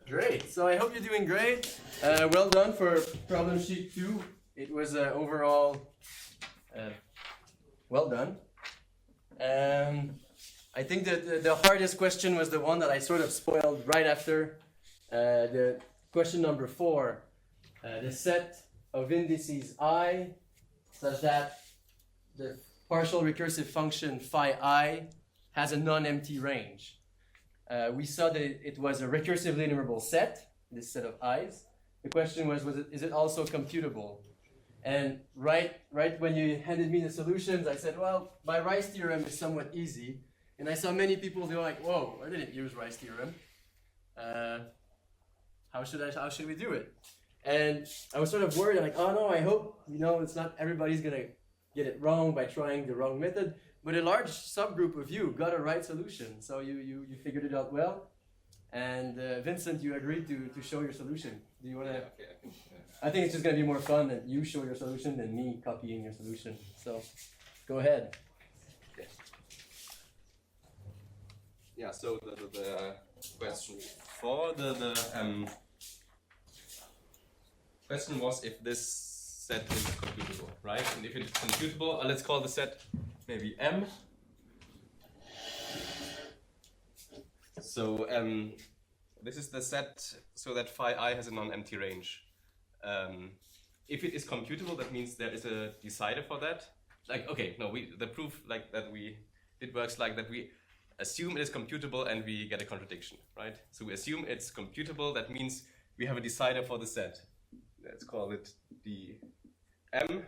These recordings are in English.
Great. So I hope you're doing great. Well done for problem sheet 2. It was overall well done. I think that the hardest question was the one that I sort of spoiled right after the question number 4. The set of indices I such that the partial recursive function phi I has a non-empty range. We saw that it was a recursively enumerable set, this set of i's. The question was is it also computable? And right when you handed me the solutions, I said, well, my Rice theorem is somewhat easy. And I saw many people who were like, whoa, I didn't use Rice theorem. How should we do it? And I was sort of worried, like, oh no, I hope, it's not everybody's gonna get it wrong by trying the wrong method. But a large subgroup of you got a right solution, so you figured it out well. And Vincent, you agreed to show your solution. Do you want to? Yeah, okay. I think it's just going to be more fun that you show your solution than me copying your solution. So, go ahead. Okay. Yeah. So the question 4, the question was if this set is computable, right? And if it's computable, let's call the set maybe M. So this is the set so that phi I has a non-empty range. If it is computable, that means there is a decider for that. The proof that we did works like that we assume it is computable and we get a contradiction, right? So we assume it's computable, that means we have a decider for the set. Let's call it the M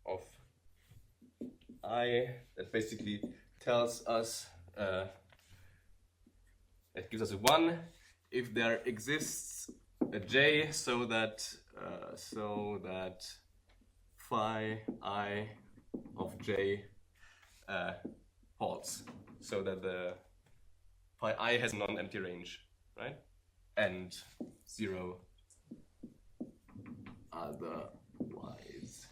of I that basically tells us it gives us a 1 if there exists a J so that phi I of J holds, so that the phi I has a non-empty range, right? And 0 otherwise.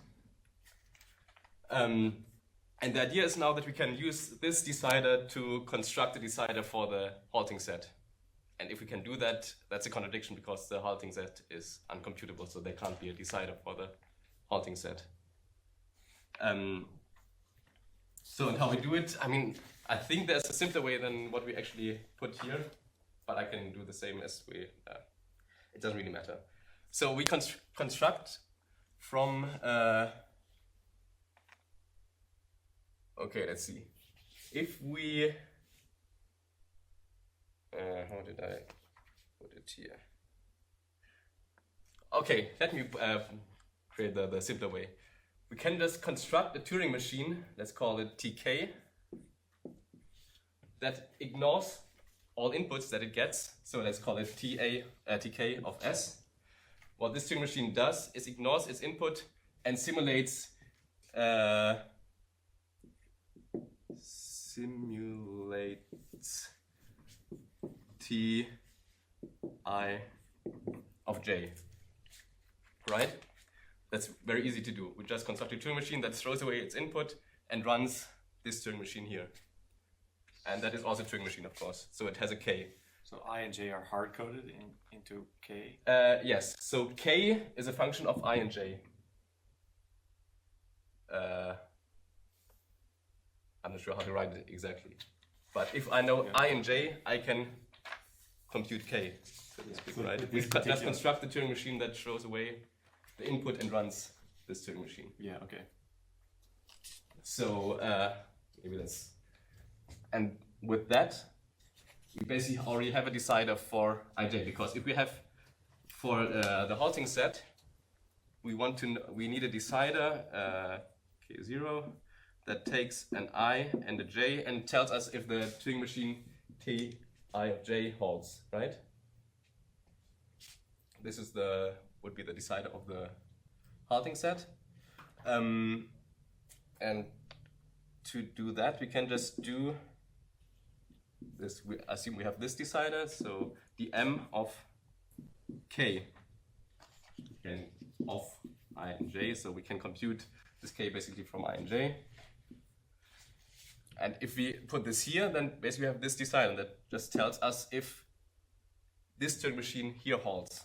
And the idea is now that we can use this decider to construct a decider for the halting set. And if we can do that, that's a contradiction because the halting set is uncomputable, so there can't be a decider for the halting set. So and how we do it, I think there's a simpler way than what we actually put here, but I can do the same as we, it doesn't really matter. So we construct from, okay, let's see. If we, how did I put it here? Okay, let me create the simpler way. We can just construct a Turing machine, let's call it TK, that ignores all inputs that it gets. So let's call it TK of S. What this Turing machine does is ignores its input and simulates Ti of J, right? That's very easy to do. We just construct a Turing machine that throws away its input and runs this Turing machine here. And that is also a Turing machine, of course. So it has a K. So I and J are hard-coded into K? Yes. So K is a function of I and J. I'm not sure how to write it exactly. But if I know I and J, I can compute K, so to speak, right? We just construct the Turing machine that throws away the input and runs this Turing machine. Yeah, okay. So maybe that's... And with that, we basically already have a decider for ij, because if we have for the halting set, we need a decider k0 that takes an I and a j and tells us if the Turing machine Ti of j holds, right? This is would be the decider of the halting set. And to do that, we can just do this. We assume we have this decider, so the m of k, again, of I and j, so we can compute this k basically from I and j. And if we put this here, then basically we have this decider that just tells us if this Turing machine here halts.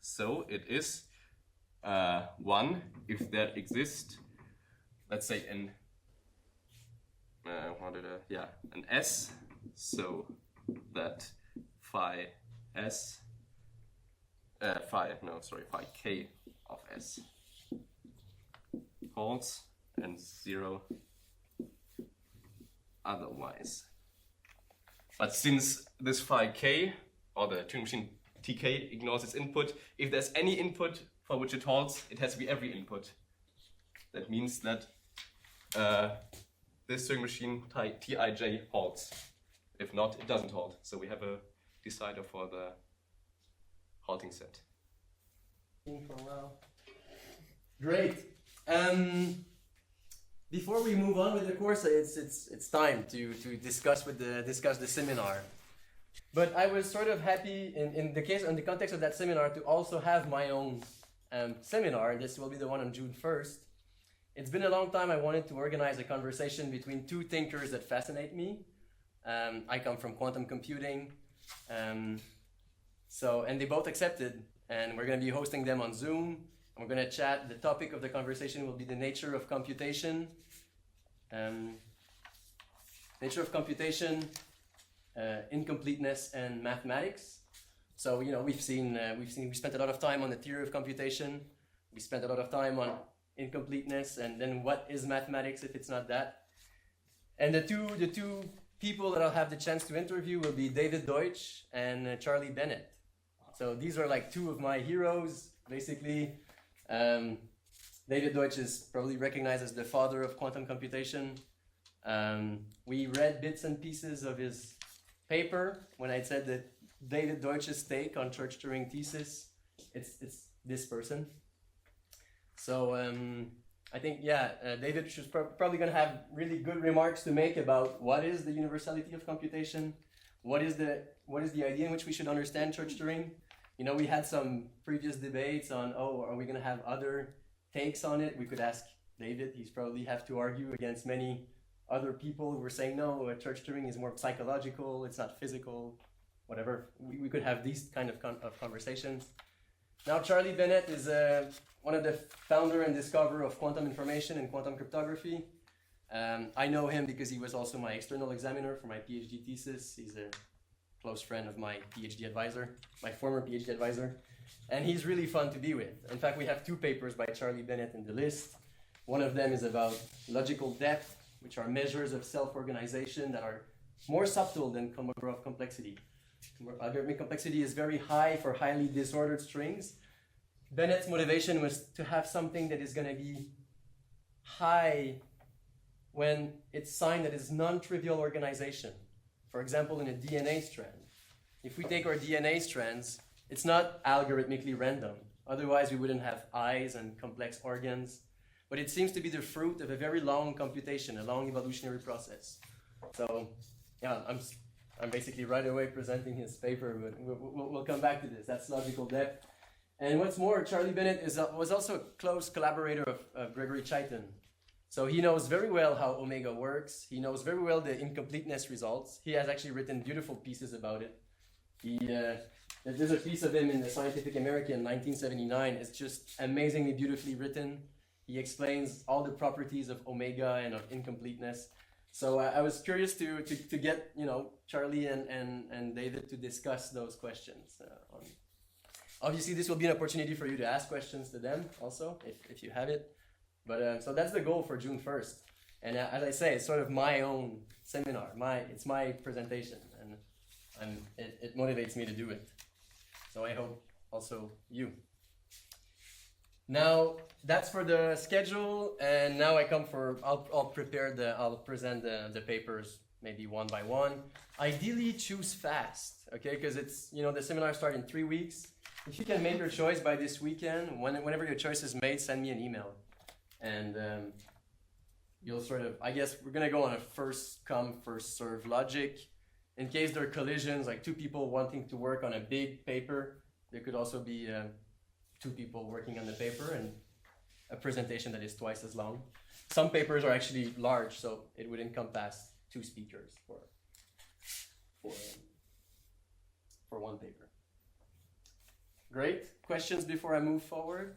So it is 1 if there exists, let's say an S, so that phi k of S holds and 0 otherwise. But since this phi k, or the Turing machine tk, ignores its input, if there's any input for which it halts, it has to be every input. That means that this Turing machine Tij halts. If not, it doesn't halt. So we have a decider for the halting set. For a while. Great. Before we move on with the course, it's time to discuss the seminar. But I was sort of happy in the context of that seminar to also have my own seminar. This will be the one on June 1st. It's been a long time I wanted to organize a conversation between two thinkers that fascinate me. I come from quantum computing, and they both accepted, and we're going to be hosting them on Zoom. And we're going to chat. The topic of the conversation will be the nature of computation. Incompleteness and mathematics. So we spent a lot of time on the theory of computation. We spent a lot of time on incompleteness, and then what is mathematics if it's not that? And the two people that I'll have the chance to interview will be David Deutsch and Charlie Bennett. So these are like two of my heroes, basically. David Deutsch is probably recognized as the father of quantum computation. We read bits and pieces of his paper when I said that David Deutsch's take on Church-Turing thesis, it's this person. So I think, David is probably going to have really good remarks to make about what is the universality of computation, what is the idea in which we should understand Church-Turing. We had some previous debates on, are we going to have other takes on it? We could ask David. He's probably have to argue against many other people who were saying, no, Church-Turing is more psychological, it's not physical, whatever. We could have these kind of conversations. Now, Charlie Bennett is one of the founder and discoverer of quantum information and quantum cryptography. I know him because he was also my external examiner for my PhD thesis. He's a close friend of my PhD advisor, my former PhD advisor. And he's really fun to be with. In fact, we have two papers by Charlie Bennett in the list. One of them is about logical depth, which are measures of self-organization that are more subtle than Kolmogorov complexity. Algorithmic complexity is very high for highly disordered strings. Bennett's motivation was to have something that is going to be high when it's signed that is non-trivial organization. For example, in a DNA strand. If we take our DNA strands, it's not algorithmically random. Otherwise, we wouldn't have eyes and complex organs. But it seems to be the fruit of a very long computation, a long evolutionary process. So, I'm basically right away presenting his paper, but we'll come back to this. That's logical depth. And what's more, Charlie Bennett was also a close collaborator of Gregory Chaitin. So he knows very well how omega works. He knows very well the incompleteness results. He has actually written beautiful pieces about it. There's a piece of him in the Scientific American in 1979. It's just amazingly beautifully written. He explains all the properties of omega and of incompleteness. So I was curious to get Charlie and David to discuss those questions. Obviously, this will be an opportunity for you to ask questions to them also, if you have it. But so that's the goal for June 1st. And as I say, it's sort of my own seminar. It's my presentation, and it motivates me to do it. So I hope also you. Now that's for the schedule, and now I come for I'll present the papers maybe one by one. Ideally, choose fast, okay? Because it's the seminar starts in 3 weeks. If you can make your choice by this weekend, whenever your choice is made, send me an email, and you'll I guess we're gonna go on a first come first serve logic. In case there are collisions, like two people wanting to work on a big paper, there could also be two people working on the paper and a presentation that is twice as long. some papers are actually large, so it would encompass 2 speakers for one paper. Great. Questions before I move forward?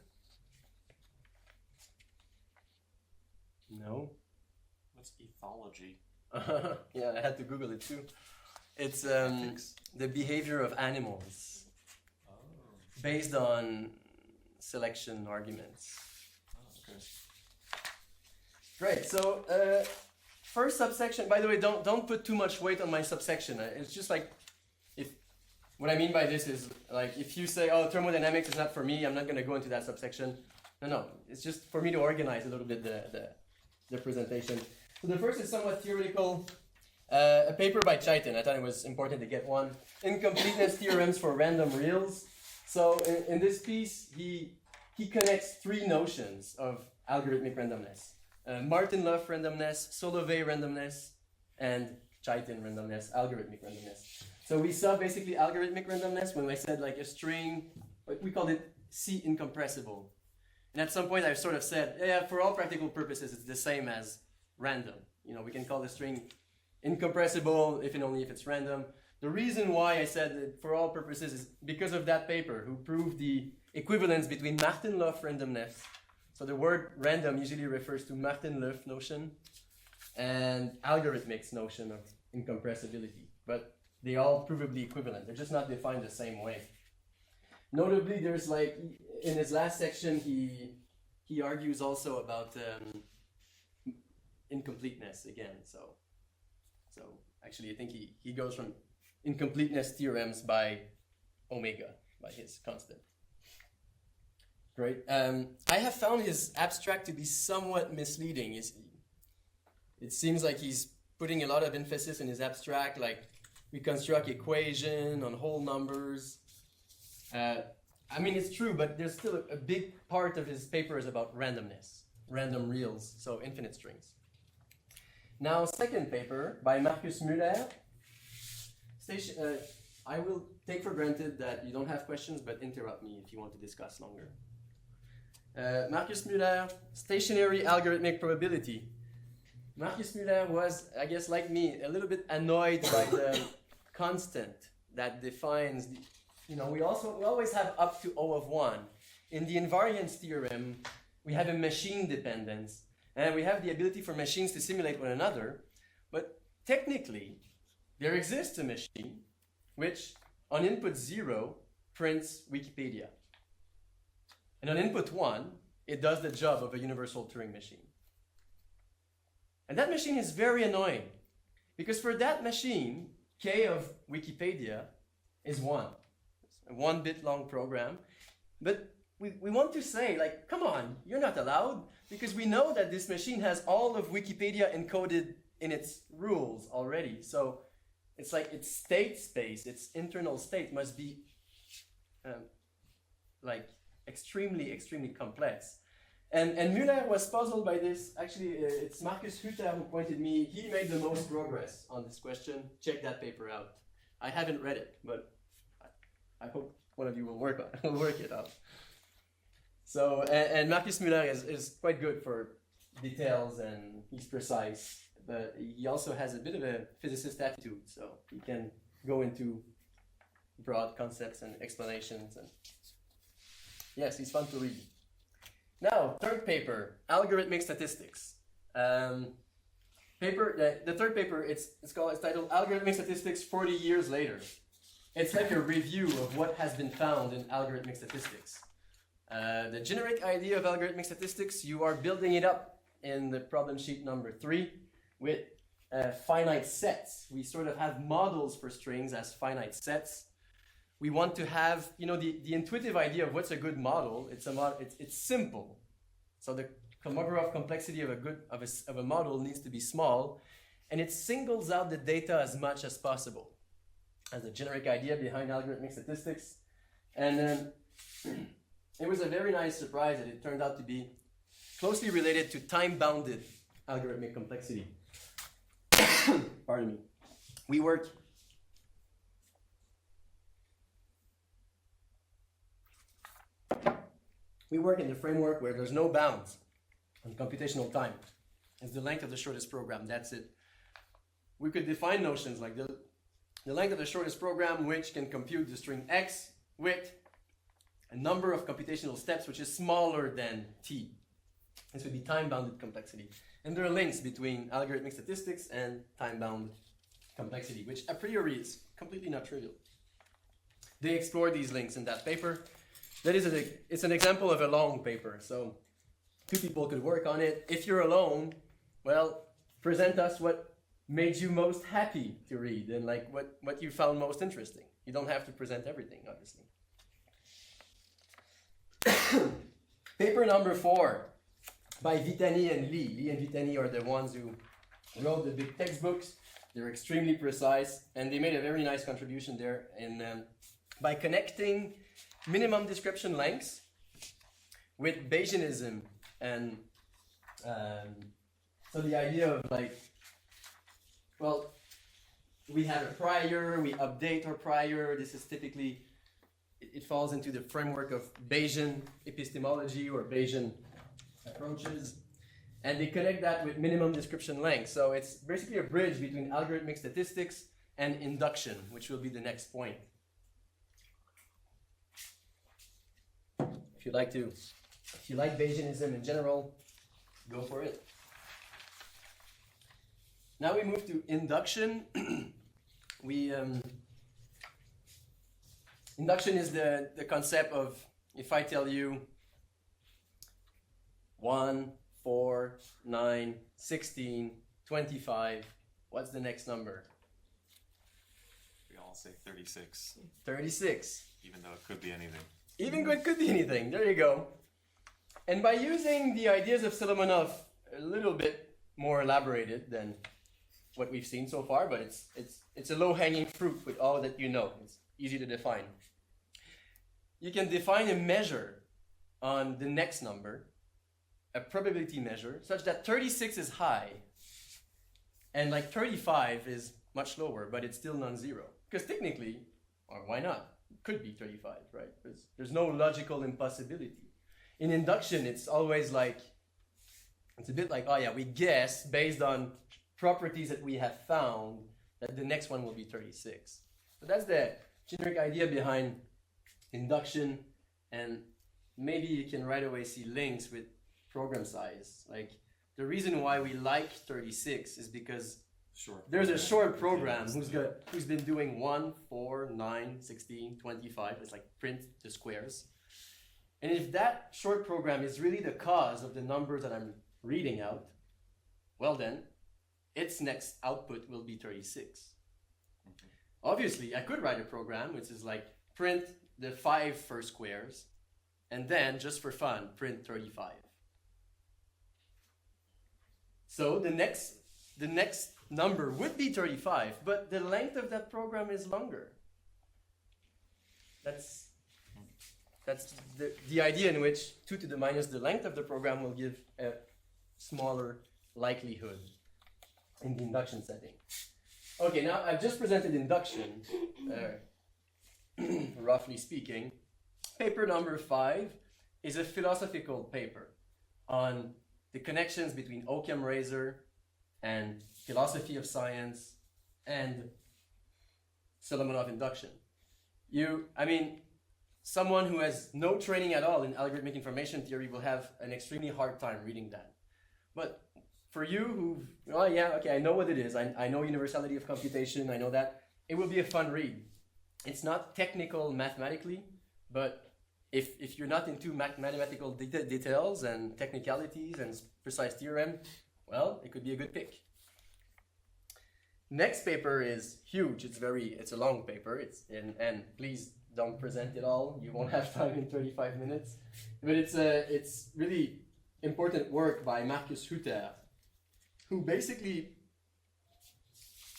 No? What's ethology? Yeah, I had to Google it too. It's the behavior of animals based on selection arguments. Oh, okay. Great. So first subsection. By the way, don't put too much weight on my subsection. It's just like what I mean by this is like if you say, "Oh, thermodynamics is not for me," I'm not going to go into that subsection. No. It's just for me to organize a little bit the presentation. So the first is somewhat theoretical. A paper by Chaitin. I thought it was important to get one. Incompleteness theorems for random reals. So in this piece, he connects 3 notions of algorithmic randomness. Martin-Löf randomness, Solovay randomness, and Chaitin randomness, algorithmic randomness. So we saw basically algorithmic randomness when I said like a string, we called it C incompressible. And at some point I sort of said, yeah, for all practical purposes, it's the same as random. You know, we can call the string incompressible if and only if it's random. The reason why I said that for all purposes is because of that paper who proved the equivalence between Martin-Löf randomness. So the word random usually refers to Martin-Löf notion and algorithmic's notion of incompressibility. But they all provably equivalent. They're just not defined the same way. Notably, there's like, in his last section, he argues also about incompleteness again. So actually, I think he goes from incompleteness theorems by omega, by his constant. Great. I have found his abstract to be somewhat misleading. It seems like he's putting a lot of emphasis in his abstract, like we construct equation on whole numbers. I mean, it's true, but there's still a big part of his paper is about randomness, random reals, so infinite strings. Now, second paper by Markus Müller. I will take for granted that you don't have questions, but interrupt me if you want to discuss longer. Markus Müller, stationary algorithmic probability. Markus Müller was, I guess, like me, a little bit annoyed by the constant that defines, we always have up to O of 1. In the invariance theorem, we have a machine dependence, and we have the ability for machines to simulate one another, but technically, there exists a machine which, on input 0, prints Wikipedia. And on input 1, it does the job of a universal Turing machine. And that machine is very annoying, because for that machine, K of Wikipedia is 1. It's a 1-bit long program. But we want to say, like, come on, you're not allowed, because we know that this machine has all of Wikipedia encoded in its rules already. So it's like its state space, its internal state must be extremely, extremely complex. And Müller was puzzled by this. Actually, it's Markus Hütter who pointed me. He made the most progress on this question. Check that paper out. I haven't read it, but I hope one of you will work it out. So, and Markus Müller is quite good for details and he's precise, but he also has a bit of a physicist attitude, so he can go into broad concepts and explanations. And yes, he's fun to read. Now, third paper, algorithmic statistics. The third paper, it's titled Algorithmic Statistics 40 Years Later. It's like a review of what has been found in algorithmic statistics. The generic idea of algorithmic statistics, you are building it up in the problem sheet number 3 with finite sets. We sort of have models for strings as finite sets. We want to have, the intuitive idea of what's a good model. It's simple. So the Kolmogorov complexity of a model needs to be small, and it singles out the data as much as possible as a generic idea behind algorithmic statistics. And then it was a very nice surprise that it turned out to be closely related to time-bounded algorithmic complexity. Pardon me. We work in the framework where there's no bounds on computational time. is the length of the shortest program. That's it. We could define notions like the length of the shortest program which can compute the string x with a number of computational steps which is smaller than t. This would be time-bounded complexity. And there are links between algorithmic statistics and time-bound complexity, which a priori is completely not trivial. They explore these links in that paper. It's an example of a long paper, so 2 people could work on it. If you're alone, well, present us what made you most happy to read and like what you found most interesting. You don't have to present everything, obviously. Paper number 4 by Vitani and Lee. Lee and Vitani are the ones who wrote the big textbooks. They're extremely precise, and they made a very nice contribution there by connecting minimum description lengths with Bayesianism. And so the idea of like, well, we have a prior, we update our prior. This is typically, it falls into the framework of Bayesian epistemology or Bayesian approaches. And they connect that with minimum description length. So it's basically a bridge between algorithmic statistics and induction, which will be the next point. If you like Bayesianism in general, go for it. Now we move to induction. Induction is the concept of, if I tell you 1, 4, 9, 16, 25, what's the next number? We all say 36. 36. Even though it could be anything. Even good could be anything. There you go. And by using the ideas of Solomonov a little bit more elaborated than what we've seen so far, but it's a low-hanging fruit with all that you know. It's easy to define. You can define a measure on the next number, a probability measure, such that 36 is high, and like 35 is much lower, but it's still non-zero. Because technically, or why not? It could be 35, right? There's no logical impossibility. In induction, it's always like, it's a bit like, oh yeah, we guess based on properties that we have found that the next one will be 36. So that's the generic idea behind induction, and maybe you can right away see links with program size. Like the reason why we like 36 is because there's a short program who's been doing 1, 4, 9, 16, 25. It's like print the squares. And if that short program is really the cause of the numbers that I'm reading out, well then, its next output will be 36. Obviously, I could write a program which is like print the 5 first squares, and then, just for fun, print 35. So the next number would be 35, but the length of that program is longer. That's the idea in which 2 to the minus the length of the program will give a smaller likelihood in the induction setting. Okay, now I've just presented induction, roughly speaking. Paper number 5 is a philosophical paper on the connections between Occam razor and philosophy of science and Solomonov induction. Someone who has no training at all in algorithmic information theory will have an extremely hard time reading that. But for you I know what it is. I know universality of computation. I know that. It will be a fun read. It's not technical mathematically, but if you're not into mathematical details and technicalities and precise theorem, well, it could be a good pick. Next paper is huge. It's a long paper. And please don't present it all. You won't have time in 35 minutes. But it's really important work by Marcus Hutter, who basically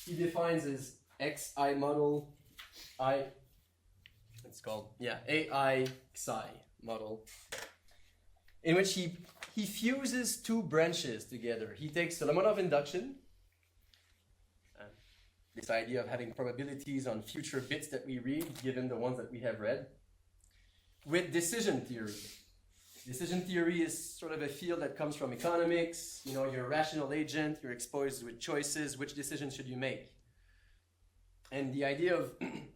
he defines his XI model, AI-XI model, in which he fuses 2 branches together. He takes Solomonov induction, this idea of having probabilities on future bits that we read, given the ones that we have read, with decision theory. Decision theory is sort of a field that comes from economics. You know, you're a rational agent, you're exposed with choices, which decision should you make? And the idea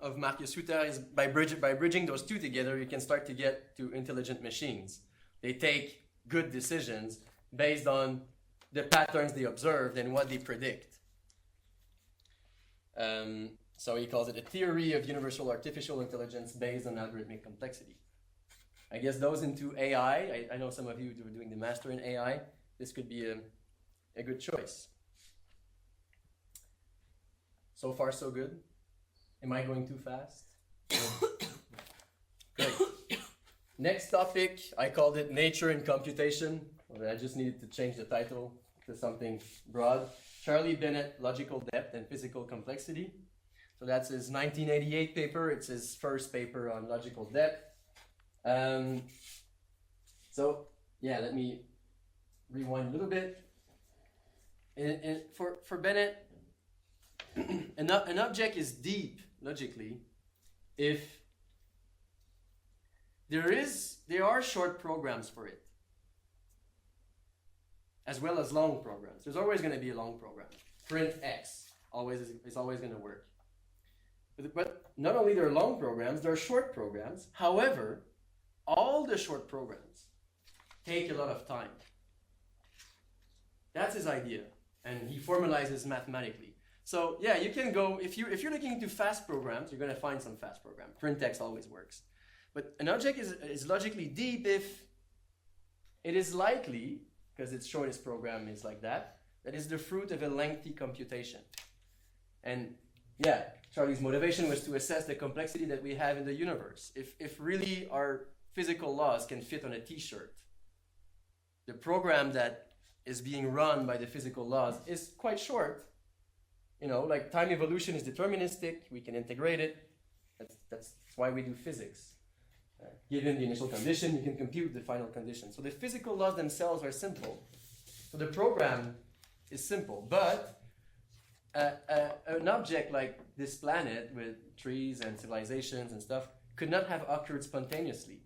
of Marcus Hutter is by bridging those two together, you can start to get to intelligent machines. They take good decisions based on the patterns they observed and what they predict. So he calls it a theory of universal artificial intelligence based on algorithmic complexity. I guess those into AI, I know some of you who are doing the master in AI, this could be a good choice. So far, so good. Am I going too fast? Great. Next topic, I called it Nature and Computation. I just needed to change the title to something broad. Charlie Bennett, Logical Depth and Physical Complexity. So that's his 1988 paper. It's his first paper on logical depth. So, yeah, let me rewind a little bit. And for Bennett, an object is deep logically if there are short programs for it, as well as long programs. There's always going to be a long program. Print X is always going to work. But not only there are long programs, there are short programs. However, all the short programs take a lot of time. That's his idea, and he formalizes mathematically. So yeah, you can go, if you're looking into fast programs, you're going to find some fast program. Print X always works. But an object is logically deep if it is likely, because its shortest program is like that is the fruit of a lengthy computation. And yeah, Charlie's motivation was to assess the complexity that we have in the universe. If really our physical laws can fit on a t-shirt, the program that is being run by the physical laws is quite short. You know, like time evolution is deterministic, we can integrate it. That's why we do physics. Given the initial condition, you can compute the final condition. So the physical laws themselves are simple. So the program is simple, but an object like this planet with trees and civilizations and stuff could not have occurred spontaneously.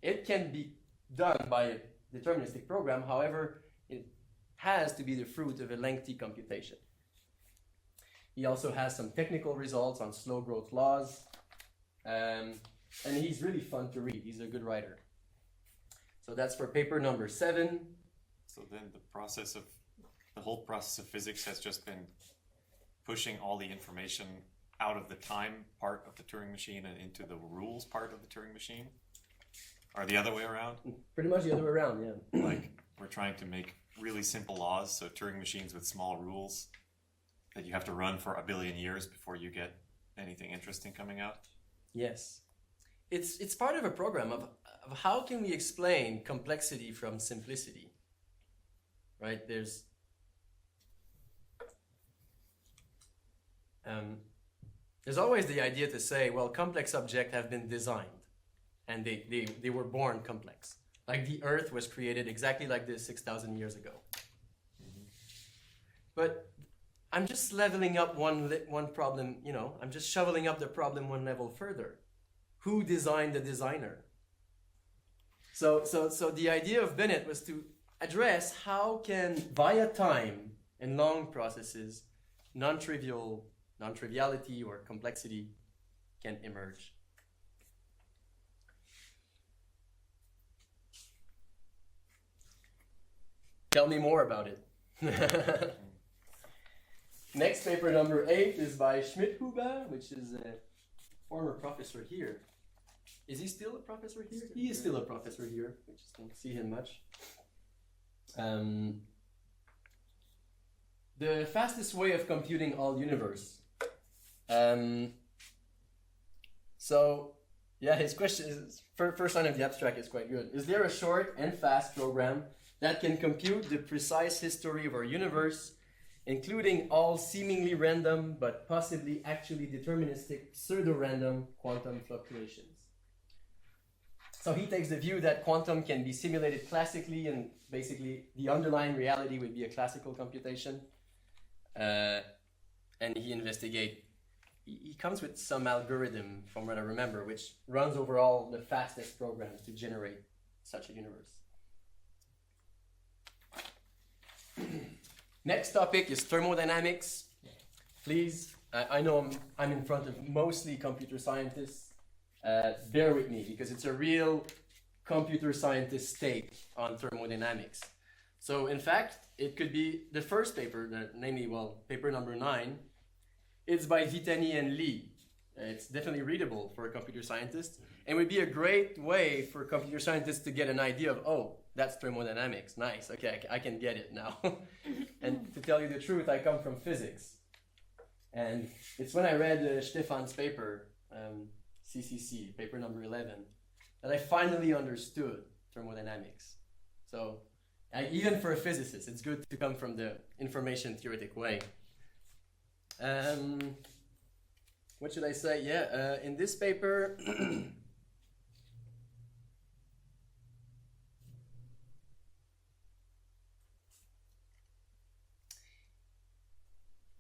It can be done by a deterministic program, however, it has to be the fruit of a lengthy computation. He also has some technical results on slow growth laws, and he's really fun to read. He's a good writer. So that's for paper number 7. So then the whole process of physics has just been pushing all the information out of the time part of the Turing machine and into the rules part of the Turing machine? Or the other way around? Pretty much the other way around, yeah. Like, we're trying to make really simple laws, so Turing machines with small rules that you have to run for 1 billion years before you get anything interesting coming out? Yes. It's part of a program of how can we explain complexity from simplicity, right? There's always the idea to say, well, complex objects have been designed and they were born complex. Like the Earth was created exactly like this 6,000 years ago. Mm-hmm. But I'm just leveling up one problem, you know, I'm just shoveling up the problem one level further. Who designed the designer? So the idea of Bennett was to address how can, via time and long processes, non-triviality or complexity can emerge. Tell me more about it. Next paper, number 8, is by Schmidt-Huber, which is a former professor here. Is he still a professor here? He is still a professor here. We just don't see him much. The fastest way of computing all universe. So, yeah, his question is, first line of the abstract is quite good. Is there a short and fast program that can compute the precise history of our universe, including all seemingly random but possibly actually deterministic pseudo-random quantum fluctuations? So he takes the view that quantum can be simulated classically, and basically the underlying reality would be a classical computation. And he comes with some algorithm, from what I remember, which runs over all the fastest programs to generate such a universe. Next topic is thermodynamics. Please, I know I'm in front of mostly computer scientists. Bear with me because it's a real computer scientist take on thermodynamics. So in fact, it could be the first paper, namely, paper number 9. It's by Vitani and Lee. It's definitely readable for a computer scientist and would be a great way for computer scientists to get an idea of, oh, that's thermodynamics. Nice. Okay, I can get it now. And to tell you the truth, I come from physics. And it's when I read Stefan's paper, CCC, paper number 11, that I finally understood thermodynamics. So even for a physicist, it's good to come from the information theoretic way. What should I say? Yeah, in this paper,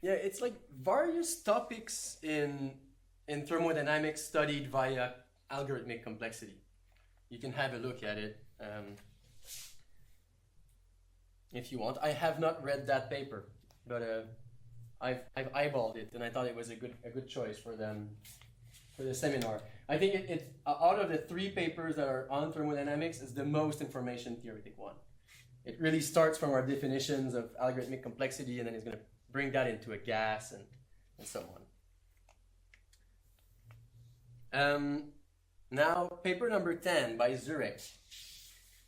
yeah, it's like various topics in thermodynamics studied via algorithmic complexity. You can have a look at it if you want. I have not read that paper, but I've eyeballed it, and I thought it was a good choice for the seminar. I think it out of the 3 papers that are on thermodynamics, is the most information theoretic one. It really starts from our definitions of algorithmic complexity, and then it's going to bring that into a gas and so on. Now, paper number 10 by Zurek,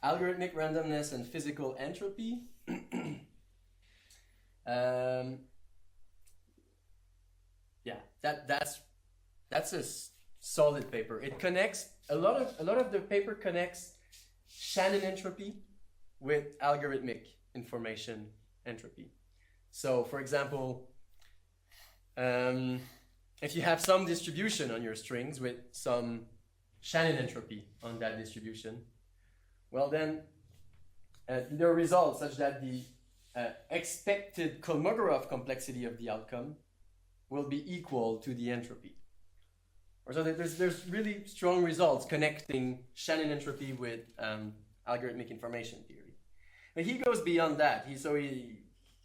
Algorithmic Randomness and Physical Entropy. Yeah, that's a solid paper. It connects a lot of the paper connects Shannon entropy with algorithmic information entropy. So, for example, if you have some distribution on your strings with some Shannon entropy on that distribution, well then there are results such that the expected Kolmogorov complexity of the outcome will be equal to the entropy. Or so there's really strong results connecting Shannon entropy with algorithmic information theory. But he goes beyond that.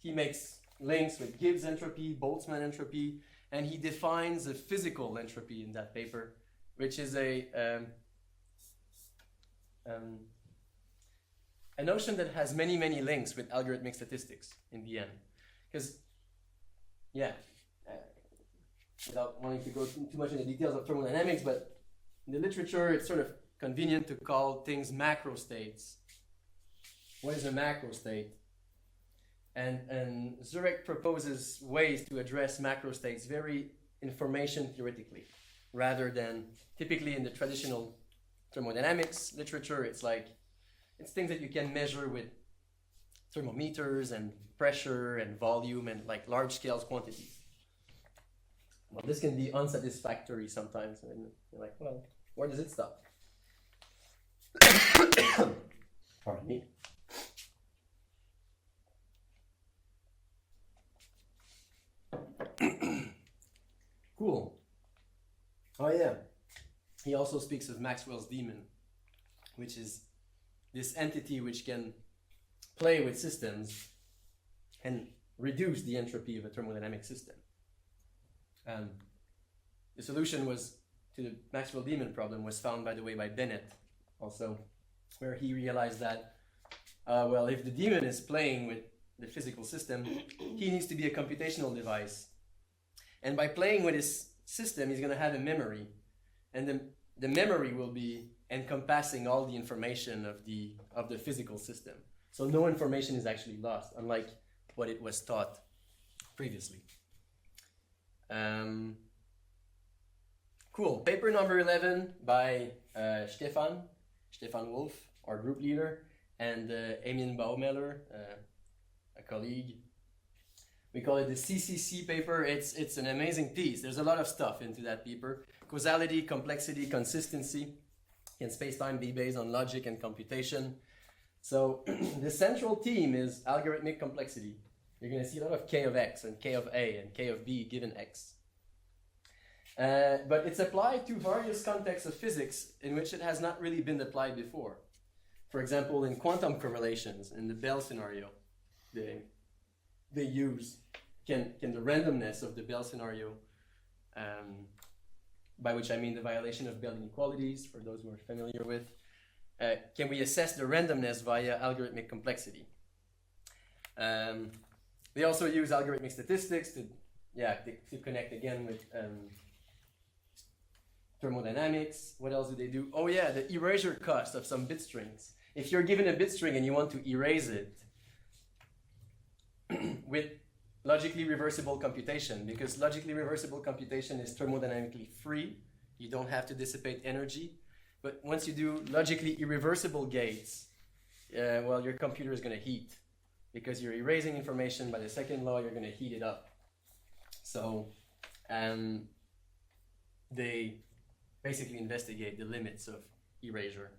He makes links with Gibbs entropy, Boltzmann entropy, and he defines a physical entropy in that paper, which is a notion that has many links with algorithmic statistics in the end. Because, without wanting to go too much into the details of thermodynamics, but in the literature, it's sort of convenient to call things macro states. What is a macro state? And Zurek proposes ways to address macro states very information theoretically, rather than typically in the traditional thermodynamics literature. It's things that you can measure with thermometers and pressure and volume and like large scale quantities. Well, this can be unsatisfactory sometimes, and you're like, well, where does it stop? Pardon me. Cool. Oh yeah. He also speaks of Maxwell's demon, which is this entity which can play with systems and reduce the entropy of a thermodynamic system. The solution to the Maxwell demon problem was found, by the way, by Bennett also, where he realized that, if the demon is playing with the physical system, he needs to be a computational device. And by playing with his system, he's going to have a memory. And the memory will be encompassing all the information of the physical system. So no information is actually lost, unlike what it was taught previously. Cool. Paper number 11 by Stefan Wolf, our group leader, and Emin Baumeller, a colleague. We call it the CCC paper. It's an amazing piece. There's a lot of stuff into that paper. Causality, complexity, consistency. Can space-time be based on logic and computation? So the central theme is algorithmic complexity. You're going to see a lot of K of X and K of A and K of B given X. But it's applied to various contexts of physics in which it has not really been applied before. For example, in quantum correlations, in the Bell scenario, they use, can the randomness of the Bell scenario, by which I mean the violation of Bell inequalities, for those who are familiar with, can we assess the randomness via algorithmic complexity? They also use algorithmic statistics to connect again with thermodynamics. What else do they do? Oh yeah, the erasure cost of some bit strings. If you're given a bit string and you want to erase it with logically reversible computation, because logically reversible computation is thermodynamically free, you don't have to dissipate energy. But once you do logically irreversible gates, well, your computer is going to heat, because you're erasing information. By the second law, you're going to heat it up. So they basically investigate the limits of erasure.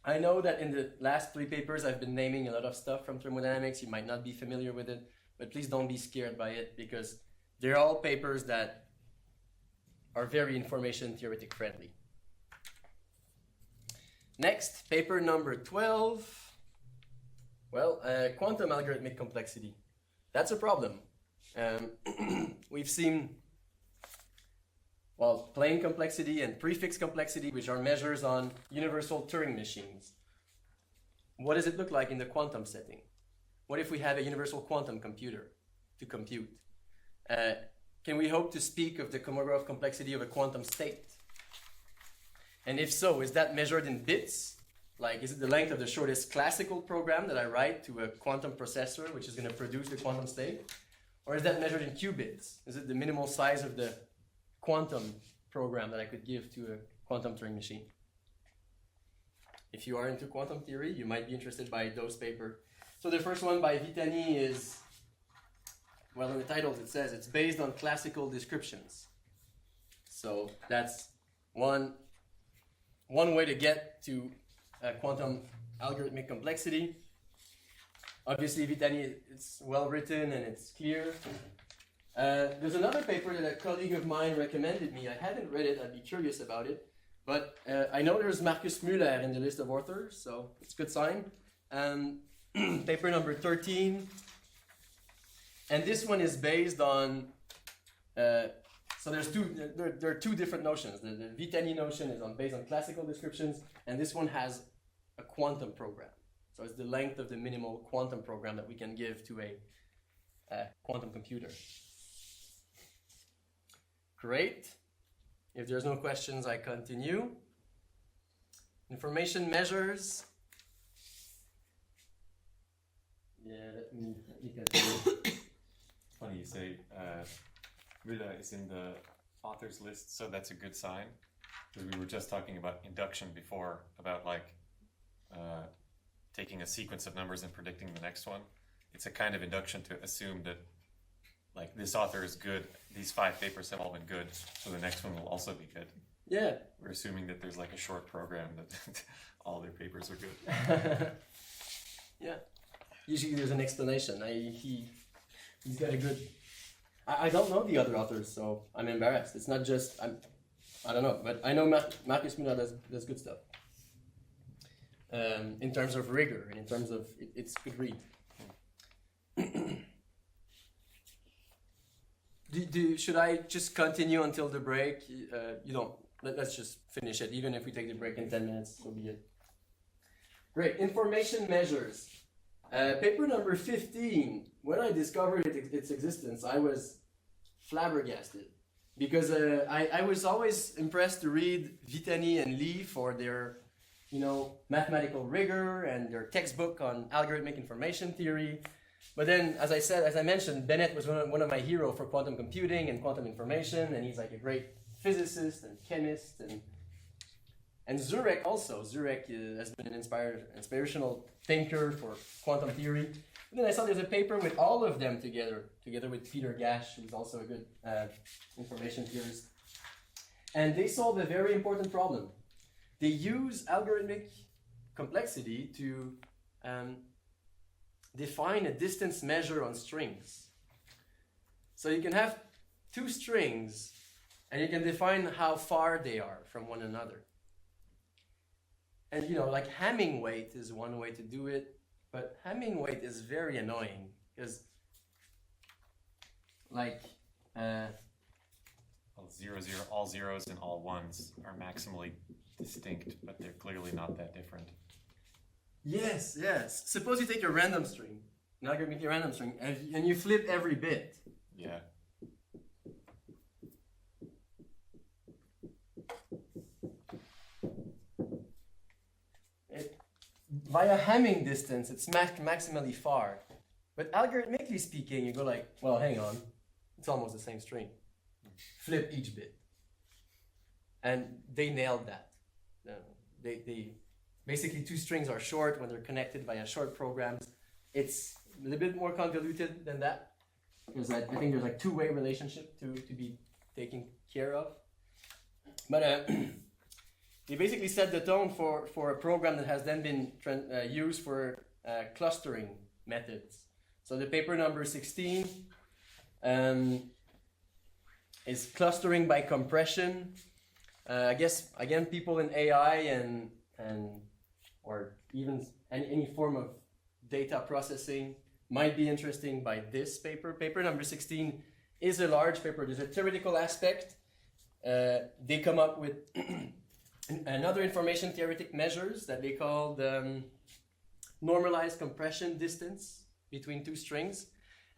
I know that in the last 3 papers, I've been naming a lot of stuff from thermodynamics. You might not be familiar with it, but please don't be scared by it, because they're all papers that are very information theoretic friendly. Next, paper number 12. Well, quantum algorithmic complexity. That's a problem. We've seen, well, plain complexity and prefix complexity, which are measures on universal Turing machines. What does it look like in the quantum setting? What if we have a universal quantum computer to compute? Can we hope to speak of the Kolmogorov complexity of a quantum state? And if so, is that measured in bits? Like, is it the length of the shortest classical program that I write to a quantum processor, which is going to produce the quantum state? Or is that measured in qubits? Is it the minimal size of the quantum program that I could give to a quantum Turing machine? If you are into quantum theory, you might be interested by those papers. So the first one by Vitani is, well, in the titles it says it's based on classical descriptions. So that's one way to get to quantum algorithmic complexity. Obviously, Vitani, it's well written and it's clear. There's another paper that a colleague of mine recommended me. I haven't read it, I'd be curious about it. But I know there's Markus Müller in the list of authors, so it's a good sign. Paper number 13. And this one is based on, so there are 2 different notions. The Vitani notion is based on classical descriptions, and this one has a quantum program. So it's the length of the minimal quantum program that we can give to a quantum computer. Great. If there's no questions, I continue. Information measures. Yeah, let me continue. Funny you say Müller is in the authors list, so that's a good sign. Because we were just talking about induction before, about like taking a sequence of numbers and predicting the next one. It's a kind of induction to assume that like this author is good, these 5 papers have all been good, so the next one will also be good. Yeah. We're assuming that there's like a short program that all their papers are good. Yeah. Usually there's an explanation. He's got a good... I don't know the other authors, so I'm embarrassed. It's not just... I don't know, but I know Markus Müller does good stuff. In terms of rigor and in terms of... It's good read. Should I just continue until the break? You don't. Let's just finish it. Even if we take the break in 10 minutes, so be it. Great. Information measures. Paper number 15. When I discovered its existence, I was flabbergasted. Because I was always impressed to read Vitani and Lee for their, mathematical rigor and their textbook on algorithmic information theory. But then, as I mentioned, Bennett was one of my heroes for quantum computing and quantum information, and he's like a great physicist and chemist, and Zurek also. Zurek has been an inspirational thinker for quantum theory. And then I saw there's a paper with all of them together with Peter Gash, who's also a good information theorist. And they solve a very important problem. They use algorithmic complexity to define a distance measure on strings. So you can have 2 strings, and you can define how far they are from one another. And you know, like Hamming weight is one way to do it, but Hamming weight is very annoying because, like, all zeros and all ones are maximally distinct, but they're clearly not that different. yes, yes. Suppose you take a random string, an algorithmic random string, and you flip every bit. Yeah. Via Hamming distance, it's maximally far. But algorithmically speaking, you go like, well, hang on, it's almost the same string. Flip each bit. And they nailed that. They basically, two strings are short when they're connected via short programs. It's a little bit more convoluted than that, because I think there's like two-way relationship to be taken care of. But he basically set the tone for a program that has then been used for clustering methods. So the paper number 16 is clustering by compression. I guess, again, people in AI and or even any form of data processing might be interesting by this paper. Paper number 16 is a large paper. There's a theoretical aspect. They come up with another information theoretic measures that they call the normalized compression distance between two strings.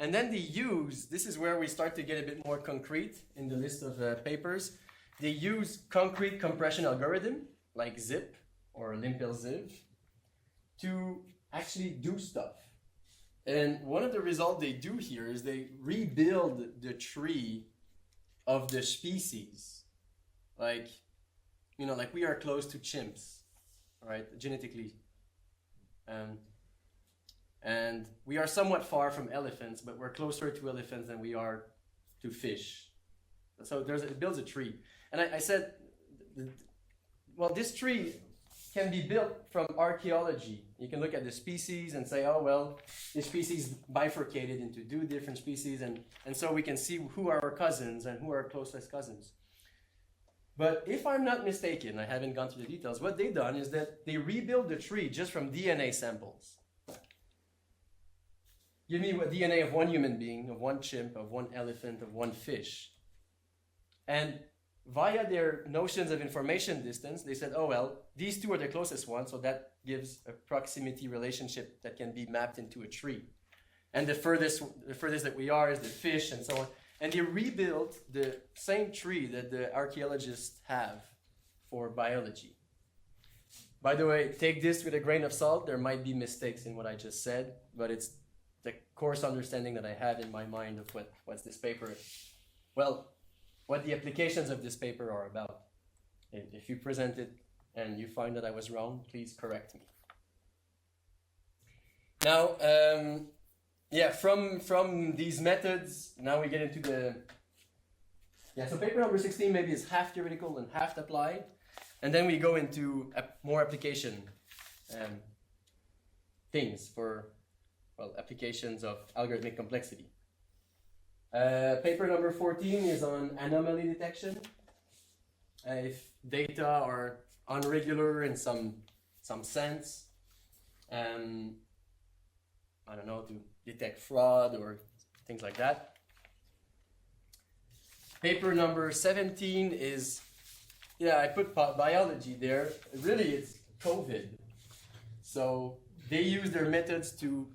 And then they use, this is where we start to get a bit more concrete in the list of papers, they use concrete compression algorithm like zip or limpl-ziv to actually do stuff. And one of the results they do here is they rebuild the tree of the species. Like, you know, like we are close to chimps, right, genetically. And we are somewhat far from elephants, but we're closer to elephants than we are to fish. So it builds a tree. And I said, well, this tree can be built from archaeology. You can look at the species and say, oh, well, this species bifurcated into two different species, and so we can see who are our cousins and who are our closest cousins. But if I'm not mistaken, I haven't gone through the details, what they've done is that they rebuild the tree just from DNA samples. Give me a DNA of one human being, of one chimp, of one elephant, of one fish. And via their notions of information distance, they said, oh, well, these two are the closest ones, so that gives a proximity relationship that can be mapped into a tree. And the furthest that we are is the fish, and so on. And they rebuilt the same tree that the archaeologists have for biology. By the way, take this with a grain of salt. There might be mistakes in what I just said, but it's the coarse understanding that I had in my mind of what's this paper. Well, what the applications of this paper are about. If you present it and you find that I was wrong, please correct me. Now, from these methods, now we get into so paper number 16 maybe is half theoretical and half applied. And then we go into more application things for, well, applications of algorithmic complexity. Paper number 14 is on anomaly detection. If data are irregular in some sense, I don't know, to detect fraud or things like that. Paper number 17 is, I put biology there. Really, it's COVID. So they use their methods to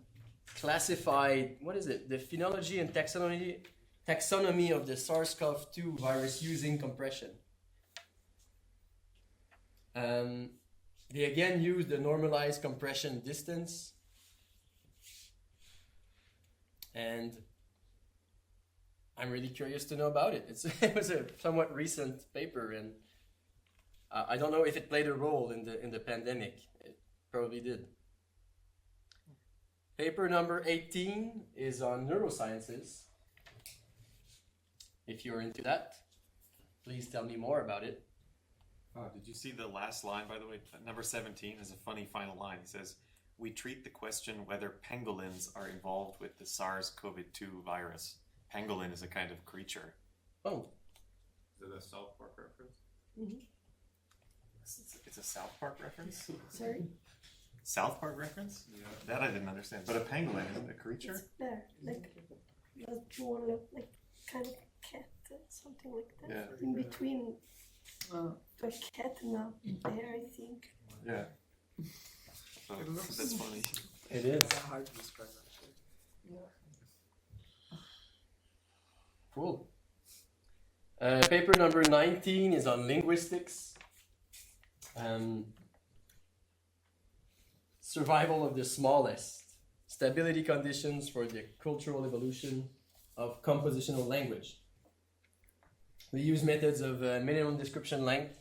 classify, the phenology and taxonomy of the SARS-CoV-2 virus using compression. They again use the normalized compression distance. And I'm really curious to know about it. It was a somewhat recent paper, and I don't know if it played a role in the pandemic. It probably did. Paper number 18 is on neurosciences. If you're into that, please tell me more about it. Oh, did you see the last line, by the way? Number 17 is a funny final line. It says, we treat the question whether pangolins are involved with the SARS-CoV-2 virus. Pangolin is a kind of creature. Oh. Is it a South Park reference? Mm-hmm. It's a South Park reference? Sorry? South Park reference? Yeah. That I didn't understand. But a pangolin isn't a creature? It's bear. Like, more like kind of cat, something like that. Yeah. In between a cat and a bear, I think. Yeah. Oh, that's funny. It is. Hard to describe actually. Cool. Paper number 19 is on linguistics. Survival of the smallest. Stability conditions for the cultural evolution of compositional language. We use methods of minimum description length.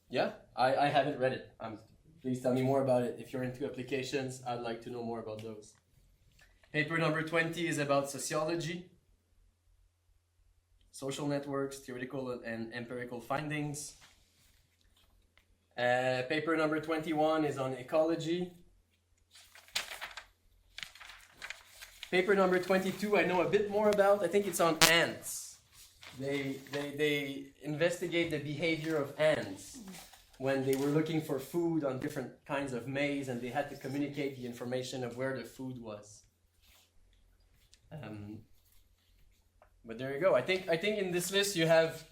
Yeah, I haven't read it. Please tell me more about it. If you're into applications, I'd like to know more about those. Paper number 20 is about sociology, social networks, theoretical and empirical findings. Paper number 21 is on ecology. Paper number 22 I know a bit more about. I think it's on ants. They investigate the behavior of ants when they were looking for food on different kinds of maize, and they had to communicate the information of where the food was. But there you go. I think in this list you have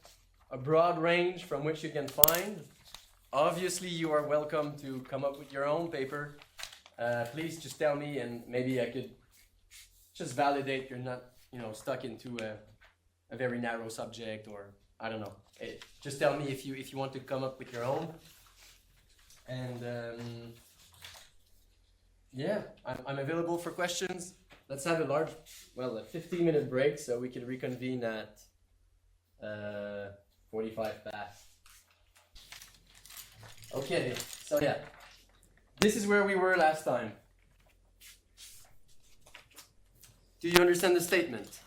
a broad range from which you can find. Obviously, you are welcome to come up with your own paper. Please just tell me, and maybe I could just validate you're not, stuck into a very narrow subject, or I don't know. Just tell me if you want to come up with your own. And yeah, I'm available for questions. Let's have a 15-minute break so we can reconvene at 45 past. Okay, so yeah, this is where we were last time. Do you understand the statement?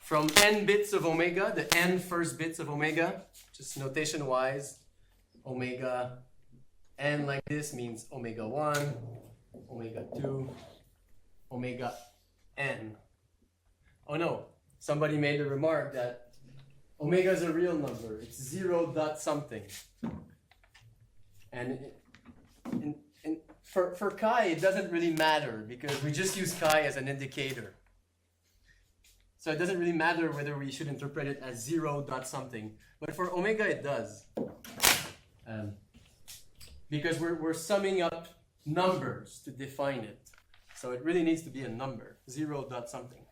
From n bits of omega, the n first bits of omega, just notation-wise, omega n like this means omega 1, omega 2, omega n. Oh no, somebody made a remark that omega is a real number. It's 0 dot something. And for chi, it doesn't really matter because we just use chi as an indicator. So it doesn't really matter whether we should interpret it as 0 dot something. But for omega, it does. Because we're summing up numbers to define it. So it really needs to be a number, 0 dot something.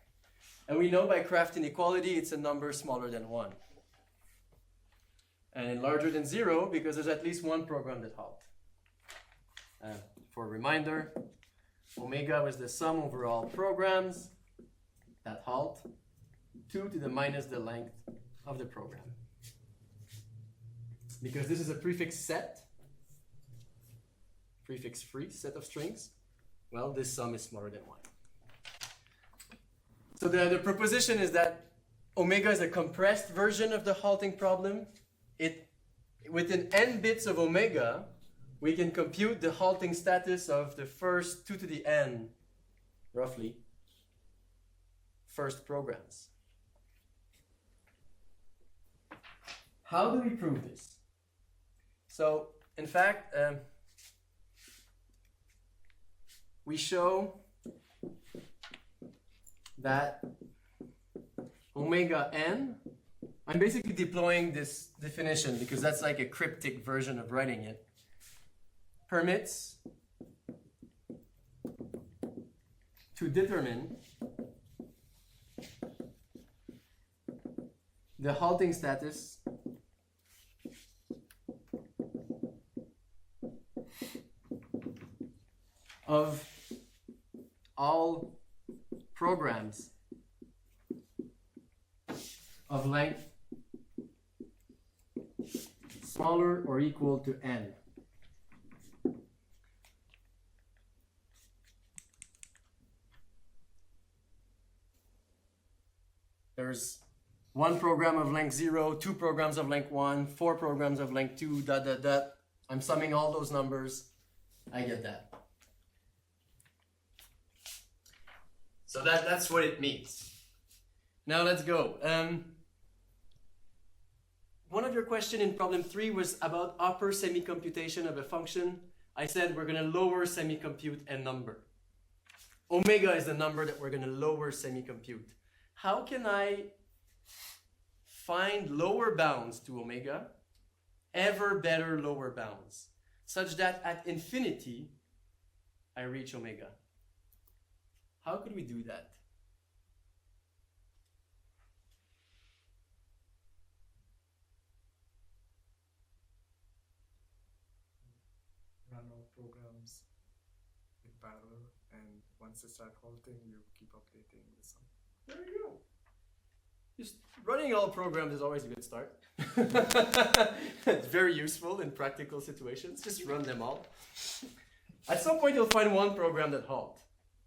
And we know by Kraft inequality, it's a number smaller than 1. And larger than 0 because there's at least one program that halt. For a reminder, omega was the sum over all programs that halt, 2 to the minus the length of the program. Because this is a prefix set, prefix free set of strings, well, this sum is smaller than 1. So the proposition is that omega is a compressed version of the halting problem. Within n bits of omega, we can compute the halting status of the first 2 to the n, roughly, first programs. How do we prove this? So, in fact, we show that omega n, I'm basically deploying this definition because that's like a cryptic version of writing it, permits to determine the halting status of all programs of length smaller or equal to n. There's one program of length 0, 2 programs of length 1, 4 programs of length 2, ... I'm summing all those numbers. I get that. So that's what it means. Now let's go. one of your questions in problem 3 was about upper semi-computation of a function. I said we're going to lower semi-compute a number. Omega is the number that we're going to lower semi-compute. How can I find lower bounds to omega, ever better lower bounds, such that at infinity I reach omega? How could we do that? Run all programs in parallel, and once they start halting, you keep updating the sum. There you go. Just running all programs is always a good start. It's very useful in practical situations. Just run them all. At some point, you'll find one program that halts.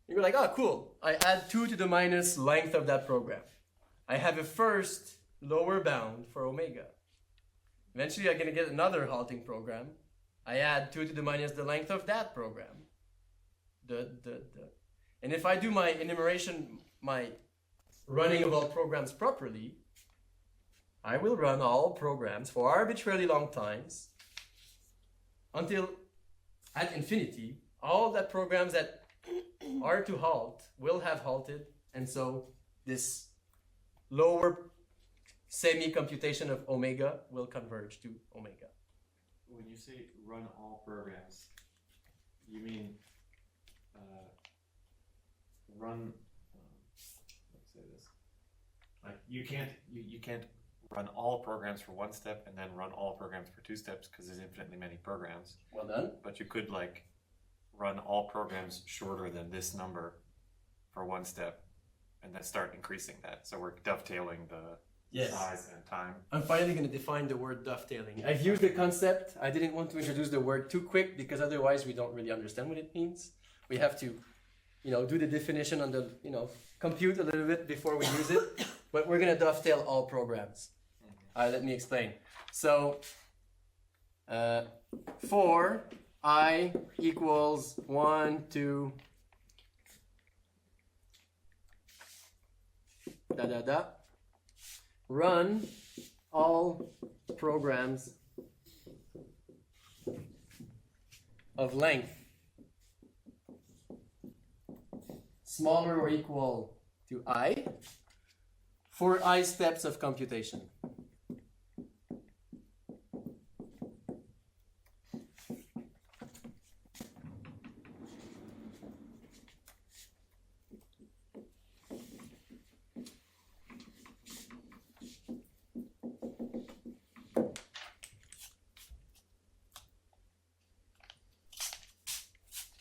You're like, oh, cool. I add 2 to the minus length of that program. I have a first lower bound for omega. Eventually, I'm going to get another halting program. I add 2 to the minus the length of that program. And if I do my enumeration, my running of all programs properly, I will run all programs for arbitrarily long times until at infinity, all the programs that are to halt will have halted, and so this lower semi-computation of omega will converge to omega. When you say run all programs, you mean run. Let's say this. Like you can't run all programs for one step and then run all programs for 2 steps because there's infinitely many programs. Well done. But you could like run all programs shorter than this number for 1 step, and then start increasing that. So we're dovetailing the size and time. I'm finally going to define the word dovetailing. I've used the concept. I didn't want to introduce the word too quick because otherwise we don't really understand what it means. We have to, do the definition on the, compute a little bit before we use it. But we're going to dovetail all programs. Let me explain. So, for I equals 1, 2, run all programs of length smaller or equal to I for I steps of computation.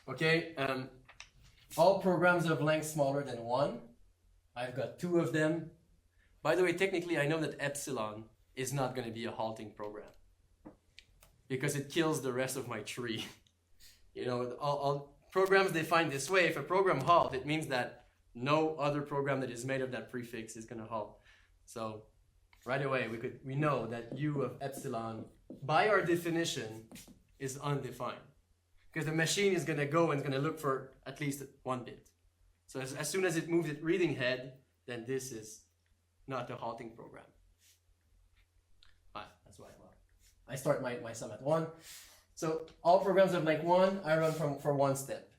Okay, all programs of length smaller than 1. I've got 2 of them. By the way, technically, I know that epsilon is not going to be a halting program because it kills the rest of my tree. All programs defined this way, if a program halt, it means that no other program that is made of that prefix is going to halt. So right away, we know that u of epsilon, by our definition, is undefined. Because the machine is going to go and it's going to look for at least 1 bit. So as soon as it moves its reading head, then this is not a halting program. That's why I start my sum at 1. So all programs of length 1, I run for 1 step.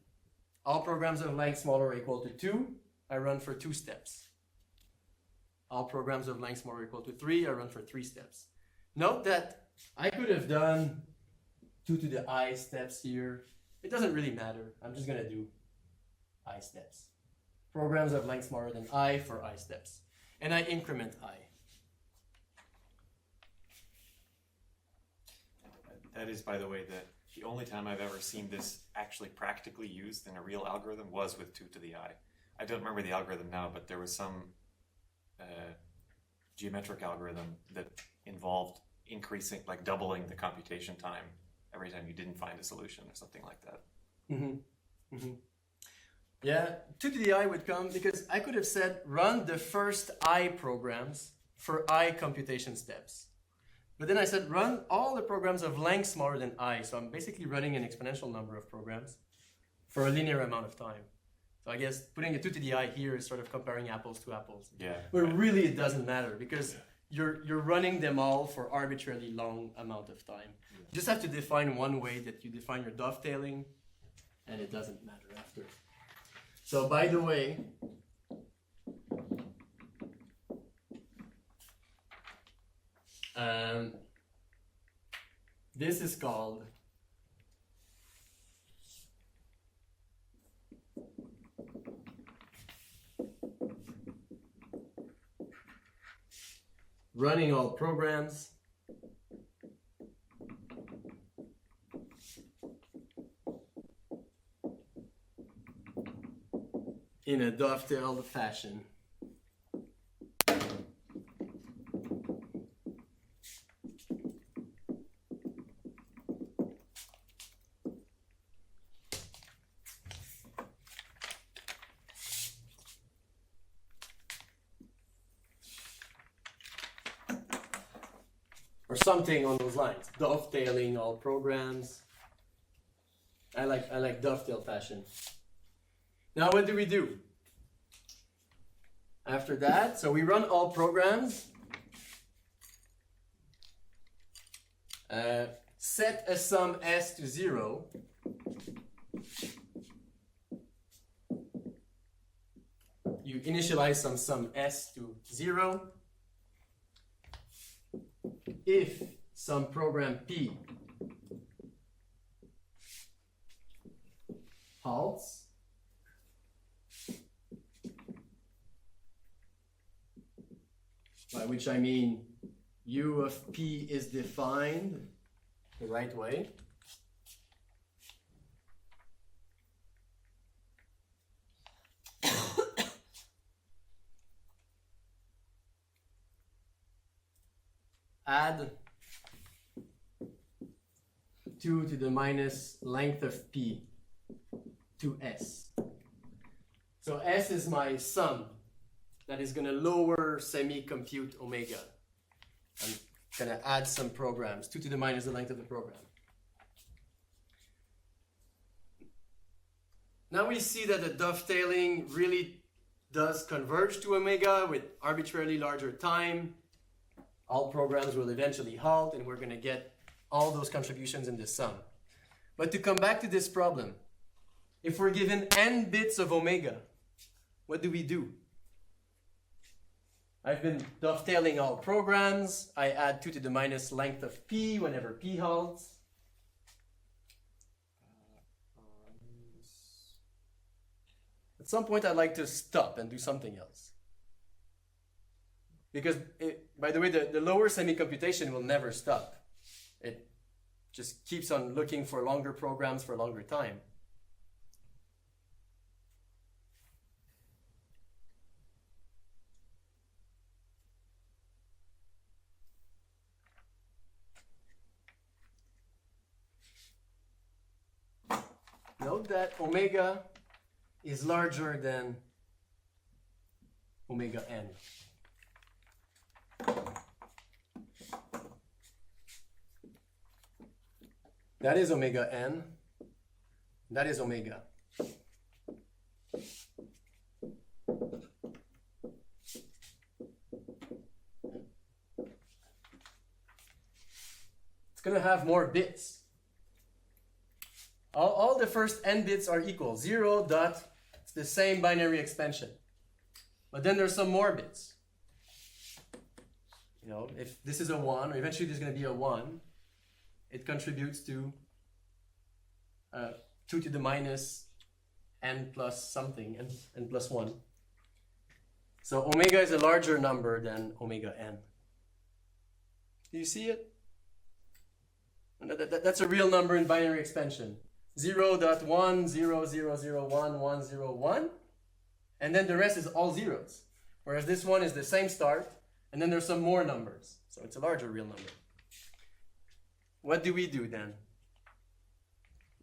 All programs of length smaller or equal to 2, I run for 2 steps. All programs of length smaller or equal to 3, I run for 3 steps. Note that I could have done 2 to the I steps here. It doesn't really matter. I'm just going to do I steps. Programs of length smaller than I for I steps. And I increment I. That is, by the way, the only time I've ever seen this actually practically used in a real algorithm was with 2 to the I. I don't remember the algorithm now, but there was some geometric algorithm that involved increasing, like doubling the computation time every time you didn't find a solution or something like that. Mm-hmm. Mm-hmm. Yeah, 2 to the I would come because I could have said run the first I programs for I computation steps. But then I said run all the programs of length smaller than I. So I'm basically running an exponential number of programs for a linear amount of time. So I guess putting a 2 to the I here is sort of comparing apples to apples. Yeah. But really it doesn't matter because you're running them all for arbitrarily long amount of time. You just have to define one way that you define your dovetailing, and it doesn't matter after. So by the way, this is called running all programs in a dovetailed fashion. Or something on those lines. Dovetailing all programs. I like dovetail fashion. Now what do we do? After that, so we run all programs. Set a sum s to 0. You initialize some sum s to 0. If some program P halts, by which I mean U of P is defined the right way, add 2 to the minus length of P to S. So S is my sum that is going to lower semi-compute omega. I'm going to add some programs, 2 to the minus the length of the program. Now we see that the dovetailing really does converge to omega with arbitrarily larger time. All programs will eventually halt, and we're going to get all those contributions in the sum. But to come back to this problem, if we're given n bits of omega, what do we do? I've been dovetailing all programs. I add 2 to the minus length of P whenever P halts. At some point, I'd like to stop and do something else. Because, by the way, the lower semi-computation will never stop. It just keeps on looking for longer programs for a longer time. Note that omega is larger than omega n. That is omega n. That is omega. It's going to have more bits. All the first n bits are equal. 0 dot, it's the same binary expansion. But then there's some more bits. You know, if this is a 1, or eventually there's going to be a 1, it contributes to 2 to the minus n plus something, n plus 1. So omega is a larger number than omega n. Do you see it? That's a real number in binary expansion. 0.1, 0, 0, 0, 1, 1, 0, 1. And then the rest is all zeros. Whereas this one is the same start, and then there's some more numbers. So it's a larger real number. What do we do then?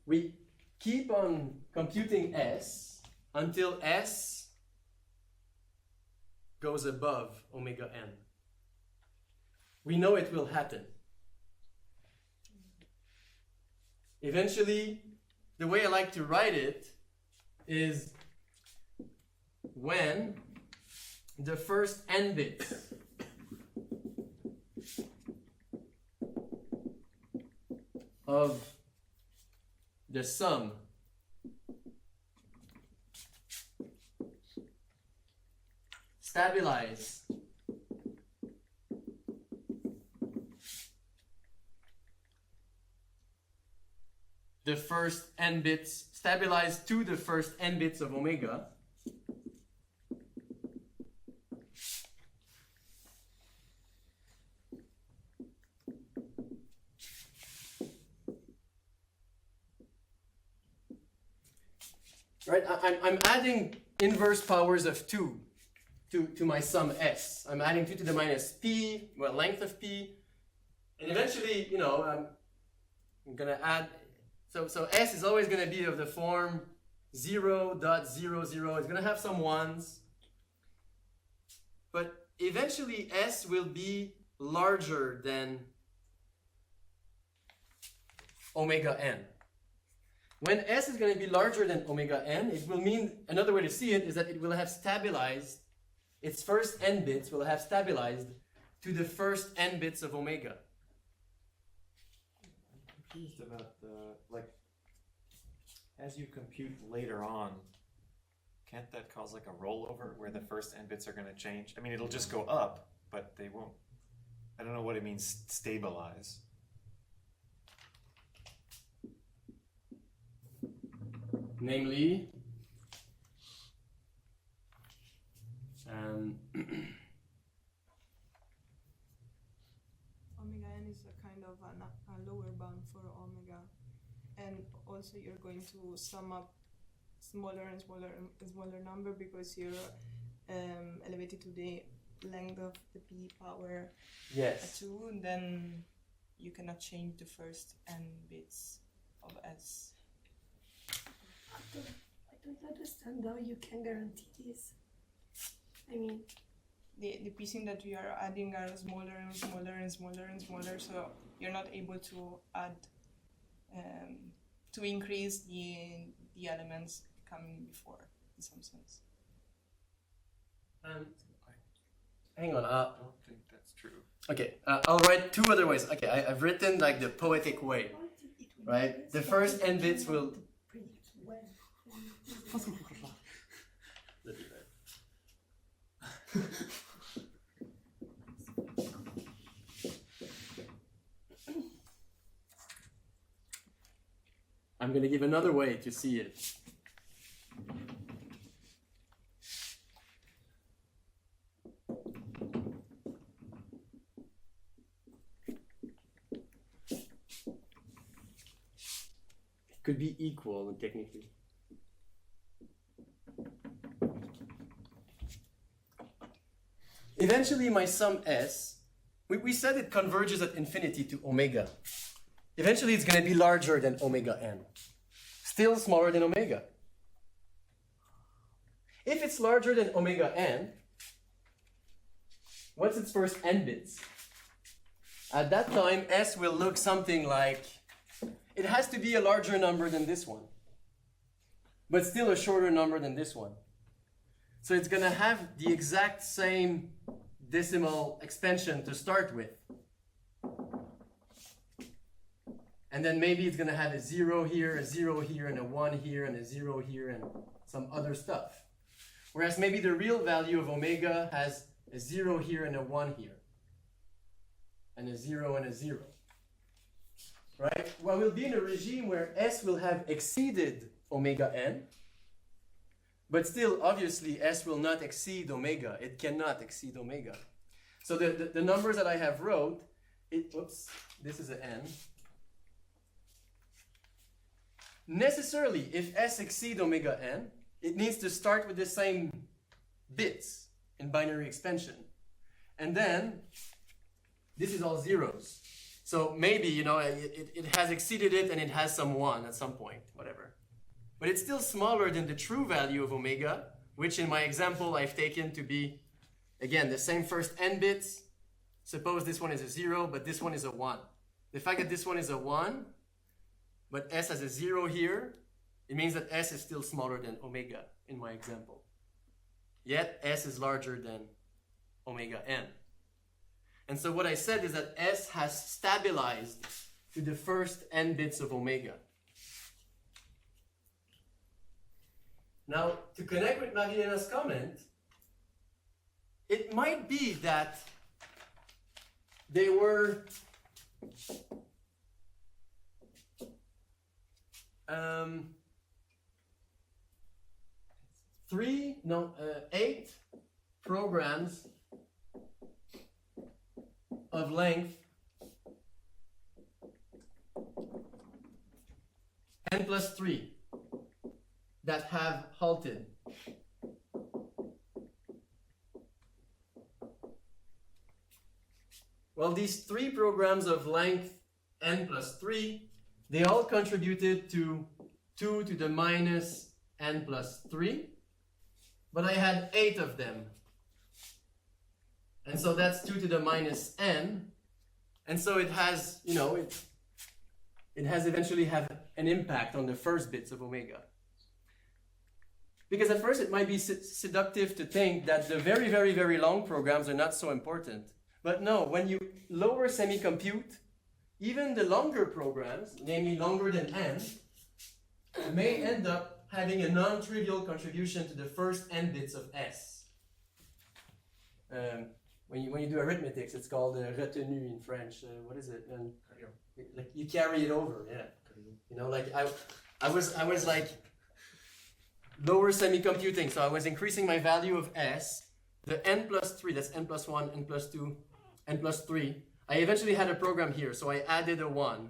We keep on computing S until S goes above omega n. We know it will happen. Eventually, the way I like to write it is when the first n bits of the sum stabilize the first n bits, stabilize to the first n bits of omega, right? I'm adding inverse powers of 2 to my sum s. I'm adding 2 to the minus p, well, length of p, and eventually, you know, I'm going to add, so s is always going to be of the form 0.00. It's going to have some 1s, but eventually s will be larger than omega n. When s is going to be larger than omega n, it will mean, another way to see it is that it will have stabilized, its first n bits will have stabilized to the first n bits of omega. I'm confused about the, like, as you compute later on, can't that cause like a rollover where the first n bits are going to change? I mean, it'll just go up, but they won't, I don't know what it means, stabilize. Namely, Omega n is a kind of a lower bound for omega, and also you're going to sum up smaller and smaller number because you're elevated to the length of the p power yes. 2, and then you cannot change the first n bits of s. I don't understand how you can guarantee this. I mean, The piecing that we are adding are smaller and smaller and smaller and smaller, so you're not able to add to increase the elements coming before in some sense. Hang on. I don't think that's true. Okay, I'll write 2 other ways. Okay, I've written like the poetic way, right? The first n bits will. I'm going to give another way to see it. Could be equal technically. Eventually my sum s, we said it converges at infinity to omega. Eventually it's going to be larger than omega n. Still smaller than omega. If it's larger than omega n, what's its first n bits? At that time, s will look something like, it has to be a larger number than this one, but still a shorter number than this one. So it's going to have the exact same decimal expansion to start with. And then maybe it's going to have a 0 here, a 0 here, and a 1 here, and a 0 here, and some other stuff. Whereas maybe the real value of omega has a 0 here and a 1 here, and a 0 and a 0. Right? Well, we'll be in a regime where s will have exceeded omega n, but still, obviously, s will not exceed omega. It cannot exceed omega. So the numbers that I have wrote, oops, this is an n. Necessarily, if s exceeds omega n, it needs to start with the same bits in binary expansion. And then, this is all zeros. So maybe, you know, it has exceeded it and it has some 1 at some point, whatever. But it's still smaller than the true value of omega, which in my example I've taken to be, again, the same first n bits. Suppose this one is a 0, but this one is a 1. The fact that this one is a 1, but s has a 0 here, it means that s is still smaller than omega in my example. Yet s is larger than omega n. And so what I said is that s has stabilized to the first n bits of omega. Now, to connect with Mariana's comment, it might be that they were eight programs of length n plus 3 that have halted. Well, these 3 programs of length n plus 3, they all contributed to 2 to the minus n plus 3, but I had 8 of them. And so that's 2 to the minus n, and so it has, it has eventually have an impact on the first bits of omega. Because at first it might be seductive to think that the very, very, very long programs are not so important. But no, when you lower semi-compute, even the longer programs, namely longer than n, may end up having a non-trivial contribution to the first n bits of S. When you do arithmetics, it's called retenue in French. What is it? Like you carry it over, yeah. Like I was like lower semi-computing, so I was increasing my value of S. The n plus 3, that's n plus 1, n plus 2, n plus 3. I eventually had a program here, so I added a 1.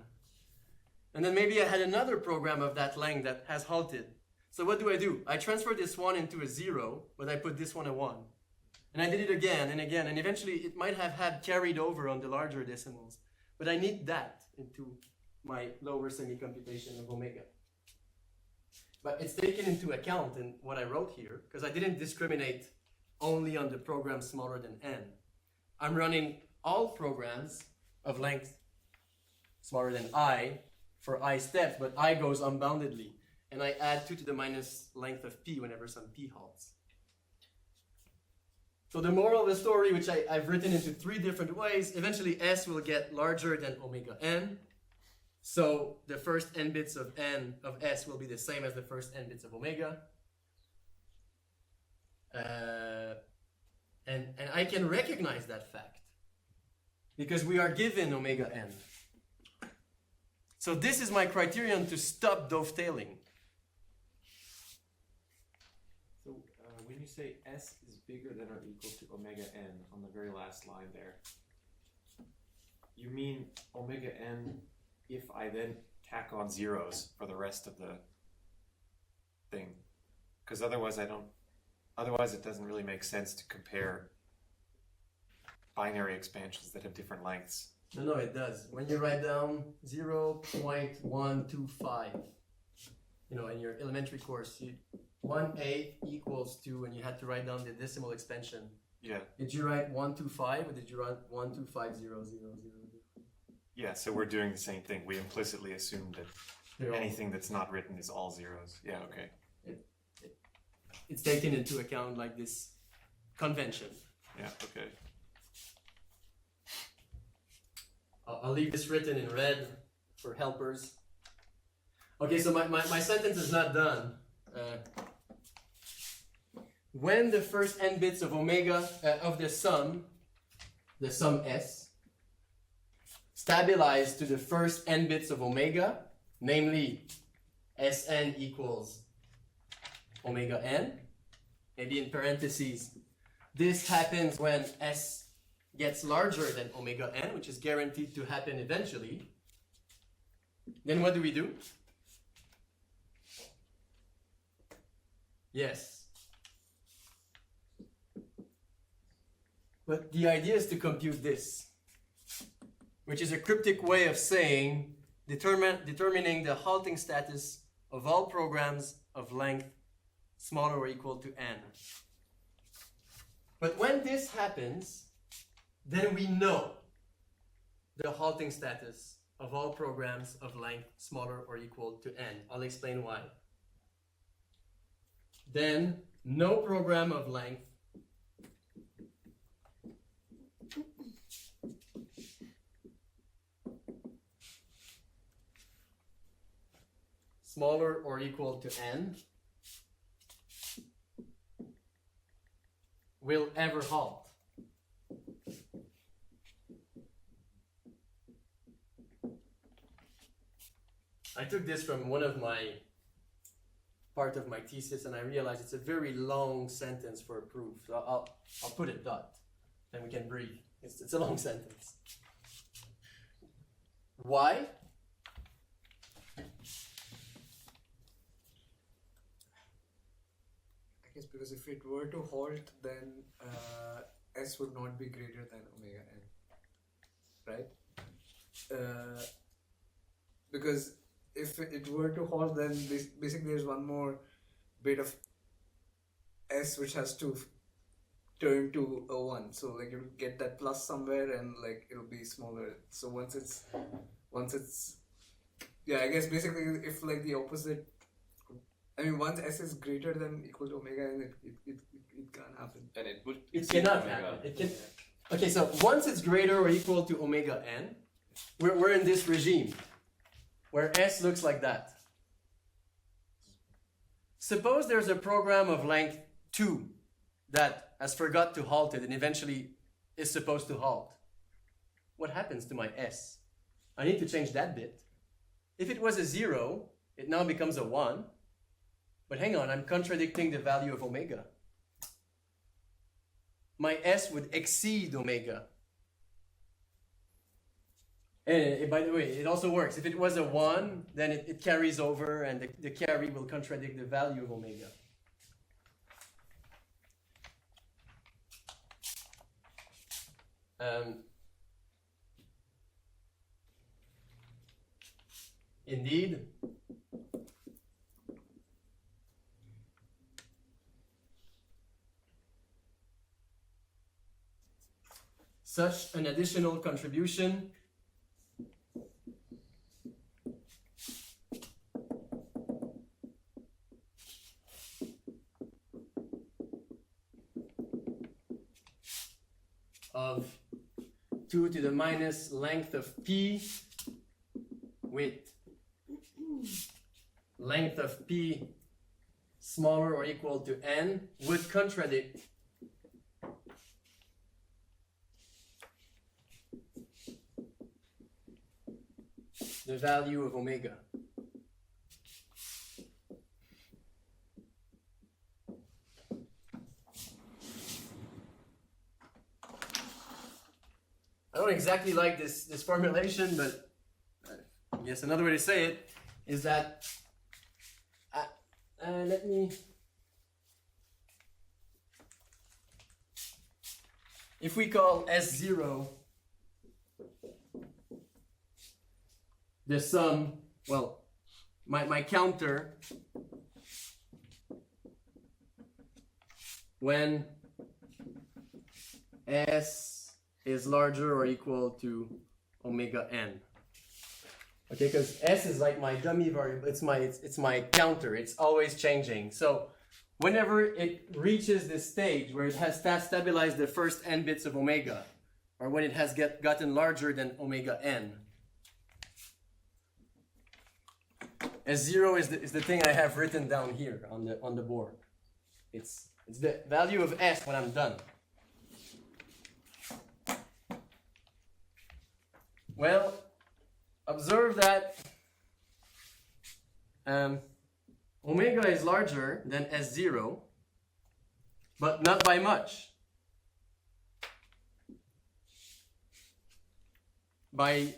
And then maybe I had another program of that length that has halted. So what do? I transfer this 1 into a 0, but I put this one a 1. And I did it again and again, and eventually it might have had carried over on the larger decimals. But I need that into my lower semi-computation of omega. But it's taken into account in what I wrote here, because I didn't discriminate only on the programs smaller than n. I'm running all programs of length smaller than I for I steps, but I goes unboundedly. And I add 2 to the minus length of p whenever some p halts. So the moral of the story, which I've written into 3 different ways, eventually S will get larger than omega n. So the first n bits of n of S will be the same as the first n bits of omega. And I can recognize that fact because we are given omega n. So this is my criterion to stop dovetailing. So when you say S is bigger than or equal to omega n on the very last line there, you mean omega n if I then tack on zeros for the rest of the thing? Because otherwise it doesn't really make sense to compare binary expansions that have different lengths. No, it does. When you write down 0.125, in your elementary course, 1/8 equals 2, and you had to write down the decimal expansion. Yeah. Did you write 125 or did you write 125,000? Yeah, so we're doing the same thing. We implicitly assume that anything that's not written is all zeros. Yeah, okay. It's taken into account like this convention. Yeah, okay. I'll leave this written in red for helpers. Okay, so my sentence is not done. When the first n bits of omega of the sum S, stabilize to the first n bits of omega, namely Sn equals omega n, maybe in parentheses, this happens when S gets larger than omega n, which is guaranteed to happen eventually. Then what do? Yes. But the idea is to compute this, which is a cryptic way of saying determining the halting status of all programs of length smaller or equal to n. But when this happens, then we know the halting status of all programs of length smaller or equal to n. I'll explain why. Then no program of length smaller or equal to n will ever halt. I took this from part of my thesis, and I realized it's a very long sentence for a proof. So I'll put a dot, and we can breathe. It's a long sentence. Why? I guess because if it were to halt, then S would not be greater than omega n, right? Because if it were to halt, then basically there's one more bit of S which has to turn to a 1. So like you'll get that plus somewhere, and like it'll be smaller. So once it's I guess basically if like the opposite, I mean once S is greater than equal to omega n, it can't happen. And it would. It cannot happen. It can. Okay, so once it's greater or equal to omega n, we're in this regime where S looks like that. Suppose there's a program of length 2 that has forgot to halt it and eventually is supposed to halt. What happens to my S? I need to change that bit. If it was a 0, it now becomes a 1. But hang on, I'm contradicting the value of omega. My S would exceed omega. And by the way, it also works. If it was a 1, then it carries over, and the carry will contradict the value of omega. Indeed, such an additional contribution of 2 to the minus length of p with length of p smaller or equal to n would contradict the value of omega. I don't exactly like this formulation, but I guess another way to say it is that let me. If we call S0 the sum, well, my counter when S is larger or equal to omega n. Okay, because S is like my dummy variable. It's my counter. It's always changing. So whenever it reaches this stage where it has stabilized the first n bits of omega, or when it has gotten larger than omega n, S0 is the thing I have written down here on the board. It's the value of S when I'm done. Well, observe that omega is larger than S0, but not by much. By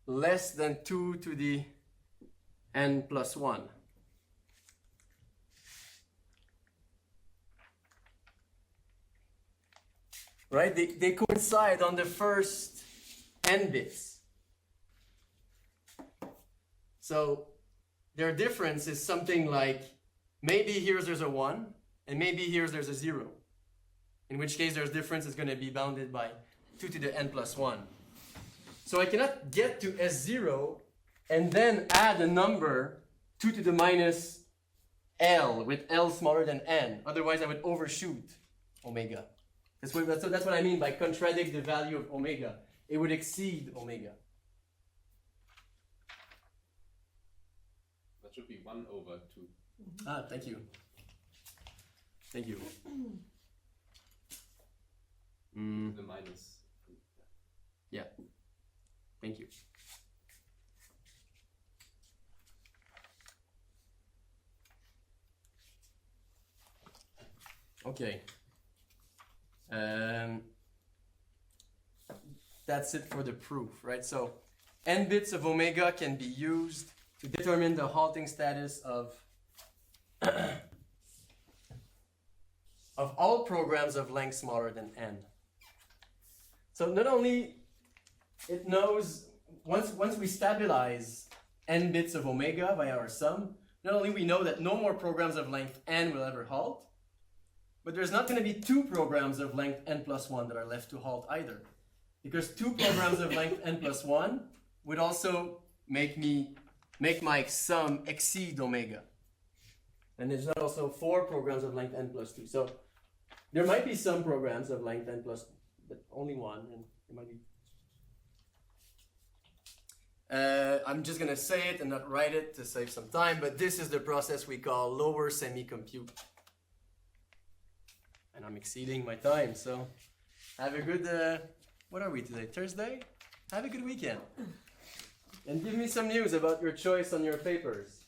less than 2 to the n plus 1. Right? They coincide on the first n bits. So their difference is something like maybe here there's a 1 and maybe here there's a 0. In which case their difference is going to be bounded by 2 to the n plus 1. So I cannot get to S0 and then add a number 2 to the minus L with L smaller than n. Otherwise I would overshoot omega. That's what I mean by contradict the value of omega. It would exceed omega. should be 1 over 2. Ah, thank you. Thank you. The minus. Yeah. Thank you. Okay. That's it for the proof, right? So n bits of omega can be used to determine the halting status of all programs of length smaller than n. So not only it knows, once we stabilize n bits of omega by our sum, not only we know that no more programs of length n will ever halt, but there's not going to be 2 programs of length n plus 1 that are left to halt either. Because 2 programs of length n plus 1 would also make my sum exceed omega. And there's not also 4 programs of length n plus 2. So there might be some programs of length n plus, but only 1, and it might be. I'm just going to say it and not write it to save some time, but this is the process we call lower semi-compute. And I'm exceeding my time, so have a good, what are we today, Thursday? Have a good weekend. And give me some news about your choice on your papers.